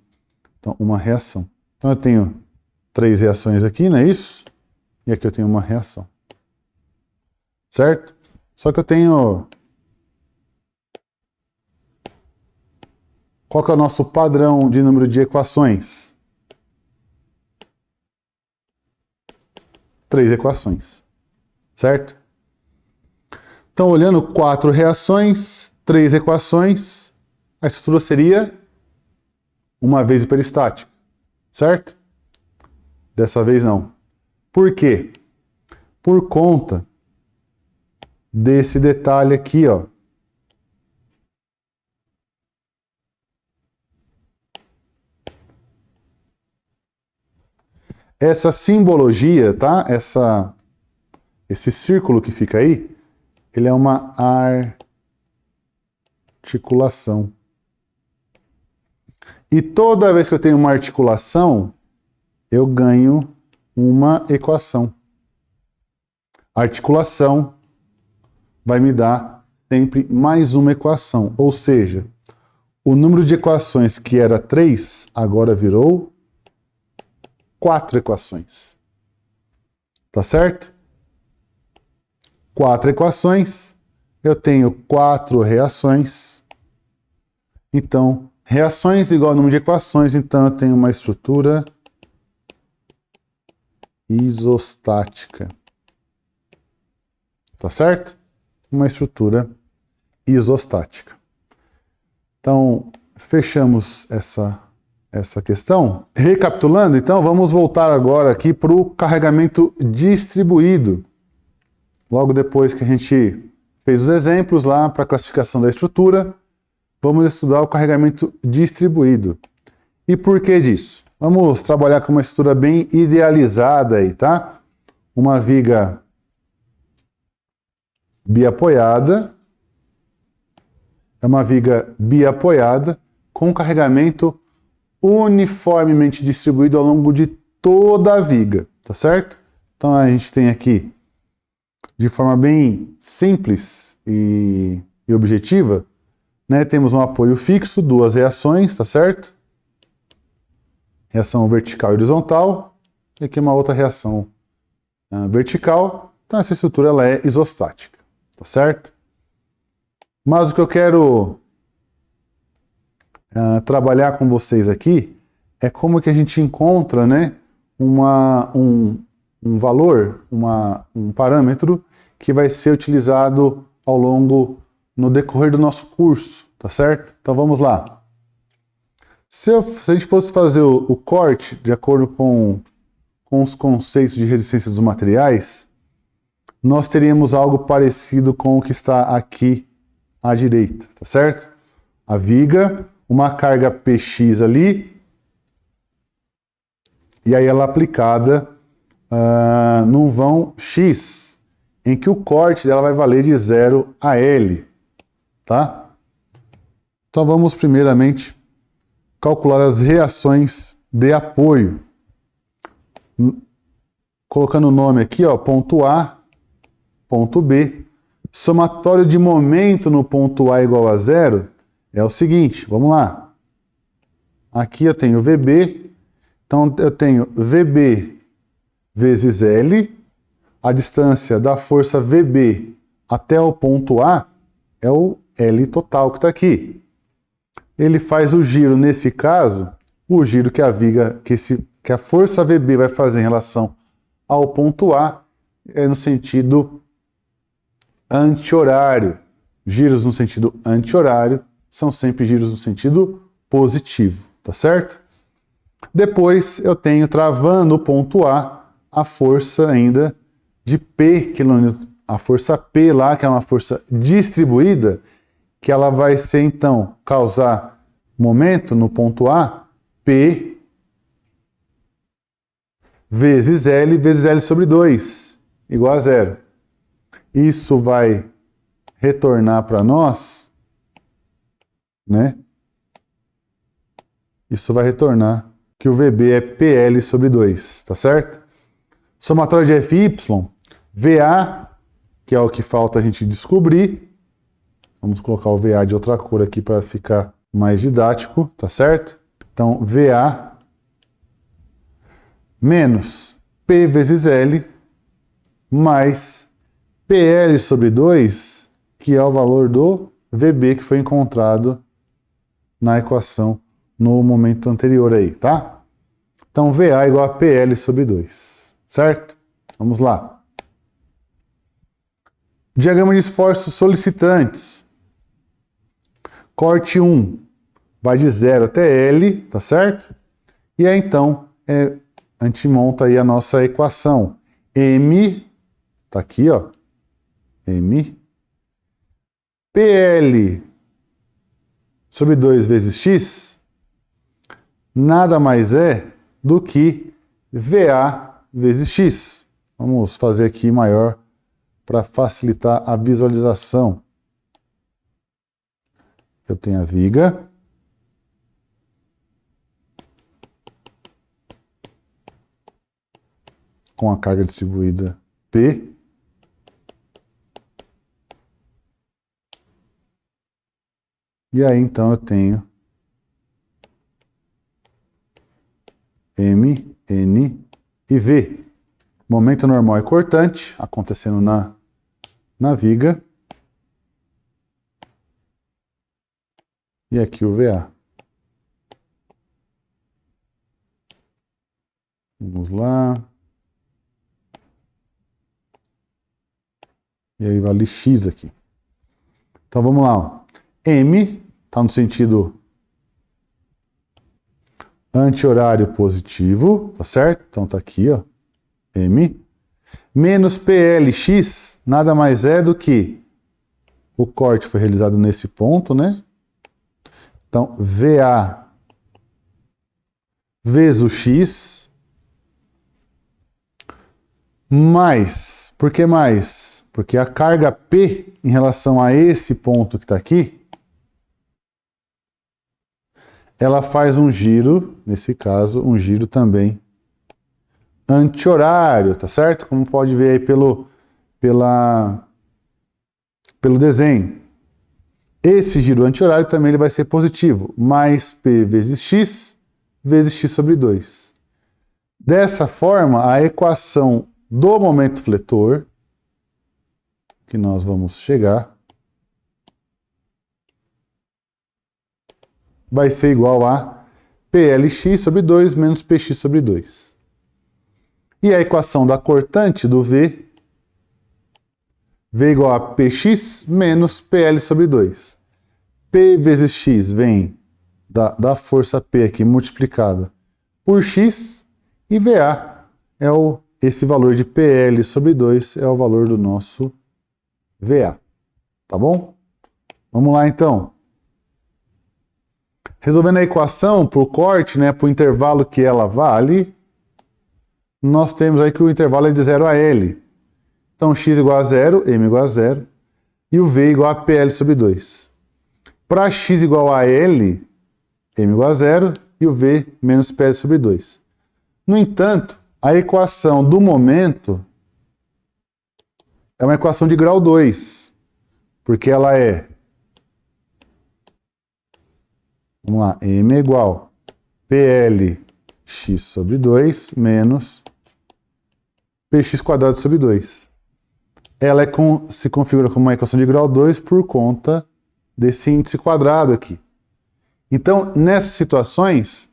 então uma reação. Então eu tenho 3 reações aqui, não é isso? E aqui eu tenho uma reação. Certo? Só que eu tenho... Qual que é o nosso padrão de número de equações? 3 equações. Certo? Então, olhando 4 reações, 3 equações, a estrutura seria uma vez hiperestática. Certo? Dessa vez não. Por quê? Por conta desse detalhe aqui, ó. Essa simbologia, tá? Esse círculo que fica aí, ele é uma articulação. E toda vez que eu tenho uma articulação, eu ganho uma equação. A articulação vai me dar sempre mais uma equação. Ou seja, o número de equações que era 3, agora virou 4 equações. Tá certo? 4 equações. Eu tenho 4 reações. Então, reações igual ao número de equações. Então, eu tenho uma estrutura isostática. Tá certo? Uma estrutura isostática. Então, fechamos essa questão. Recapitulando, então, vamos voltar agora aqui para o carregamento distribuído. Logo depois que a gente fez os exemplos lá para a classificação da estrutura, vamos estudar o carregamento distribuído. E por que disso? Vamos trabalhar com uma estrutura bem idealizada aí, tá? Uma viga biapoiada. É uma viga biapoiada com carregamento uniformemente distribuído ao longo de toda a viga, tá certo? Então a gente tem aqui, de forma bem simples e objetiva, né, temos um apoio fixo, 2 reações, tá certo? Reação vertical e horizontal, e aqui uma outra reação vertical. Então essa estrutura ela é isostática, tá certo? Mas o que eu quero trabalhar com vocês aqui é como que a gente encontra, né, um valor, um parâmetro que vai ser utilizado no decorrer do nosso curso, tá certo? Então vamos lá. Se a gente fosse fazer o corte de acordo com os conceitos de resistência dos materiais, nós teríamos algo parecido com o que está aqui à direita, tá certo? A viga, uma carga Px ali, e aí ela aplicada num vão X, em que o corte dela vai valer de 0 a L, tá? Então vamos primeiramente calcular as reações de apoio. Colocando o nome aqui, ó, ponto A, ponto B. Somatório de momento no ponto A igual a 0 é o seguinte, vamos lá. Aqui eu tenho VB, então eu tenho VB vezes L, a distância da força VB até o ponto A é o L total que está aqui. ele faz o giro, nesse caso, o giro que a viga, que a força VB vai fazer em relação ao ponto A é no sentido anti-horário. Giros no sentido anti-horário são sempre giros no sentido positivo, tá certo? Depois eu tenho, travando o ponto a força ainda de P kN, a força P lá, que é uma força distribuída, que ela vai ser, então, causar momento no ponto A, P vezes L sobre 2, igual a zero. Isso vai retornar para nós, né? Isso vai retornar que o VB é PL sobre 2, tá certo? Somatório de FY, VA, que é o que falta a gente descobrir. Vamos colocar o VA de outra cor aqui para ficar mais didático, tá certo? Então, VA menos P vezes L mais PL sobre 2, que é o valor do VB que foi encontrado na equação no momento anterior aí, tá? Então, VA igual a PL sobre 2, certo? Vamos lá. Diagrama de esforços solicitantes. Corte 1 vai de 0 até L, tá certo? E aí, então, a gente monta aí a nossa equação. M, tá aqui, ó. M. PL sobre 2 vezes X nada mais é do que VA vezes X. Vamos fazer aqui maior para facilitar a visualização. Eu tenho a viga. Com a carga distribuída P. E aí, então, eu tenho M, N e V. Momento normal e cortante acontecendo na viga. E aqui o VA. Vamos lá. E aí vale X aqui. Então vamos lá. Ó. M está no sentido anti-horário positivo, tá certo? Então tá aqui, ó. M. Menos PLX nada mais é do que o corte foi realizado nesse ponto, né? Então, VA vezes o X mais. Por que mais? Porque a carga P em relação a esse ponto que está aqui, ela faz um giro, nesse caso, um giro também anti-horário, tá certo? Como pode ver aí pelo desenho. Esse giro anti-horário também ele vai ser positivo, mais P vezes X sobre 2. Dessa forma, a equação do momento fletor, que nós vamos chegar, vai ser igual a PLX sobre 2 menos PX sobre 2. E a equação da cortante do V igual a PX menos PL sobre 2. P vezes X vem da força P aqui multiplicada por X, e VA é esse valor de PL sobre 2 é o valor do nosso VA. Tá bom? Vamos lá então. Resolvendo a equação para o corte, né, para o intervalo que ela vale, nós temos aí que o intervalo é de 0 a L. Então, x igual a 0, m igual a 0, e o v igual a PL sobre 2. Para x igual a L, m igual a 0, e o v menos PL sobre 2. No entanto, a equação do momento é uma equação de grau 2, porque ela é, vamos lá, m é igual a PLx sobre 2 menos px quadrado sobre 2. Ela se configura como uma equação de grau 2 por conta desse índice quadrado aqui. Então, nessas situações,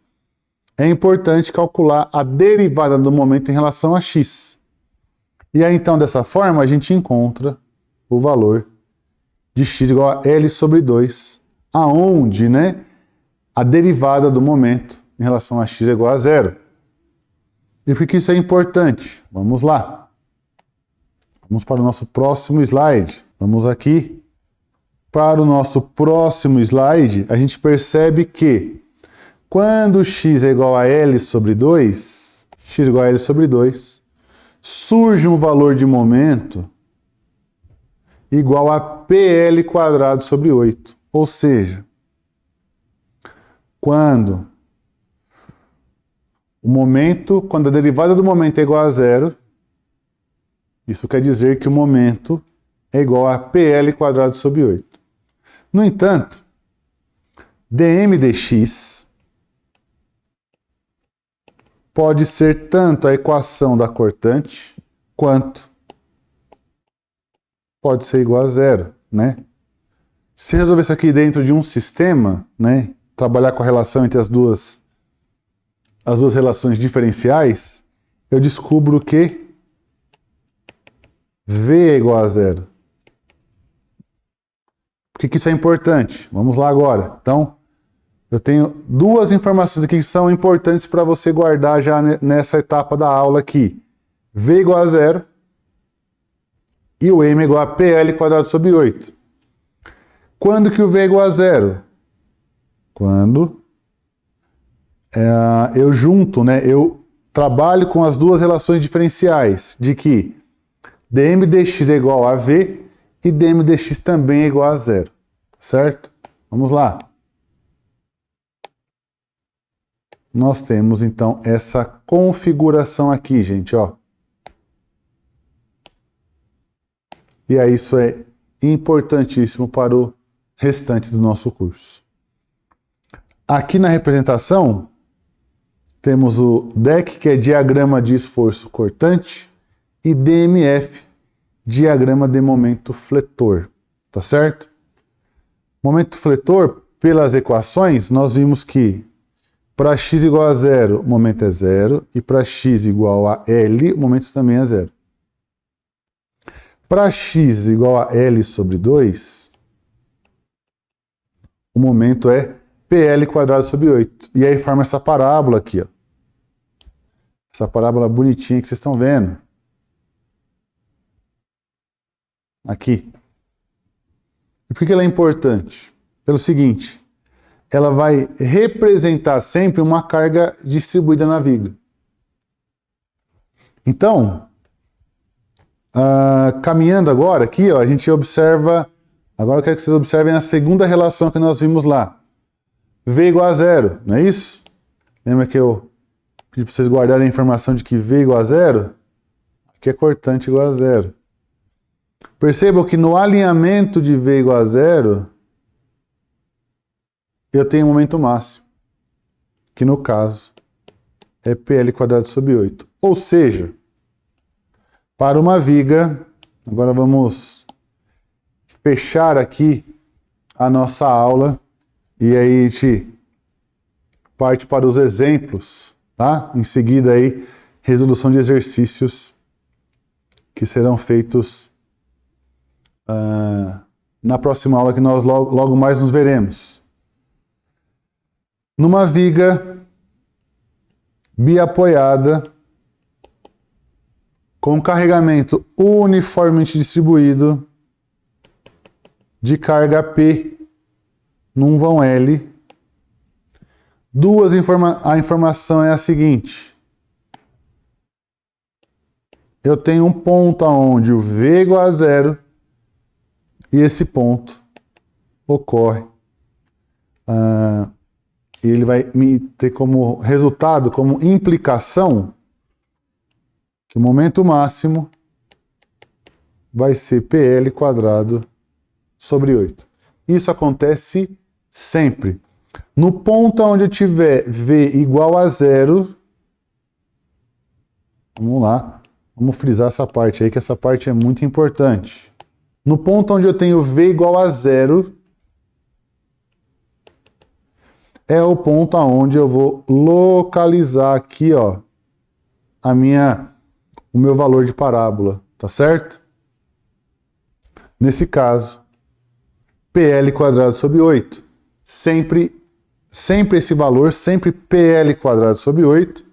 é importante calcular a derivada do momento em relação a x. E aí, então, dessa forma, a gente encontra o valor de x igual a L sobre 2, aonde, né, a derivada do momento em relação a x é igual a zero. E por que isso é importante? Vamos lá. Vamos para o nosso próximo slide. Vamos aqui. Para o nosso próximo slide, a gente percebe que quando x é igual a L sobre 2, x igual a L sobre 2, surge um valor de momento igual a PL quadrado sobre 8. Ou seja, quando a derivada do momento é igual a zero, isso quer dizer que o momento é igual a PL quadrado sobre 8. No entanto, dm dx pode ser tanto a equação da cortante, quanto pode ser igual a zero, né? Se resolver isso aqui dentro de um sistema, né, trabalhar com a relação entre as duas relações diferenciais, eu descubro que V é igual a zero. Por que isso é importante? Vamos lá agora. Então, eu tenho duas informações aqui que são importantes para você guardar já nessa etapa da aula aqui. V igual a zero e o M igual a PL quadrado sobre 8. Quando que o V é igual a zero? Quando eu junto, né, eu trabalho com as duas relações diferenciais, de que dm dx é igual a V e dm dx também é igual a zero, certo? Vamos lá. Nós temos, então, essa configuração aqui, gente, ó. E aí isso é importantíssimo para o restante do nosso curso. Aqui na representação, temos o DEC, que é diagrama de esforço cortante, e DMF, diagrama de momento fletor, tá certo? Momento fletor, pelas equações, nós vimos que para x igual a zero, o momento é zero, e para x igual a L, o momento também é zero. Para x igual a L sobre 2, o momento é PL quadrado sobre 8. E aí forma essa parábola aqui, ó. Essa parábola bonitinha que vocês estão vendo. Aqui. E por que ela é importante? Pelo seguinte, ela vai representar sempre uma carga distribuída na viga. Então, caminhando agora aqui, ó, a gente observa, agora eu quero que vocês observem a segunda relação que nós vimos lá. V igual a zero, não é isso? Lembra que eu pedi para vocês guardarem a informação de que V igual a zero? Aqui é cortante igual a zero. Percebam que no alinhamento de V igual a zero, eu tenho um momento máximo, que no caso é PL quadrado sobre 8. Ou seja, para uma viga, agora vamos fechar aqui a nossa aula e aí a gente parte para os exemplos, tá? Em seguida aí, resolução de exercícios que serão feitos na próxima aula que nós logo mais nos veremos. Numa viga biapoiada com carregamento uniformemente distribuído de carga P num vão L, a informação é a seguinte: eu tenho um ponto onde o V é igual a zero e esse ponto ocorre e ele vai me ter como resultado, como implicação, que o momento máximo vai ser PL quadrado sobre 8. Isso acontece sempre. No ponto onde eu tiver V igual a zero, vamos lá, vamos frisar essa parte aí, que essa parte é muito importante. No ponto onde eu tenho V igual a zero, é o ponto aonde eu vou localizar aqui, ó, o meu valor de parábola, tá certo? Nesse caso, PL quadrado sobre 8, sempre esse valor, sempre PL quadrado sobre 8.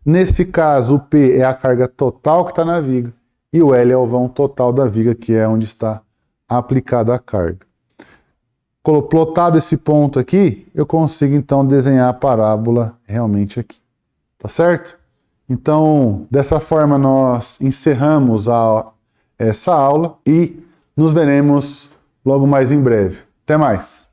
Nesse caso, o P é a carga total que está na viga e o L é o vão total da viga, que é onde está aplicada a carga. Plotado esse ponto aqui, eu consigo então desenhar a parábola realmente aqui, tá certo? Então, dessa forma nós encerramos essa aula e nos veremos logo mais em breve. Até mais!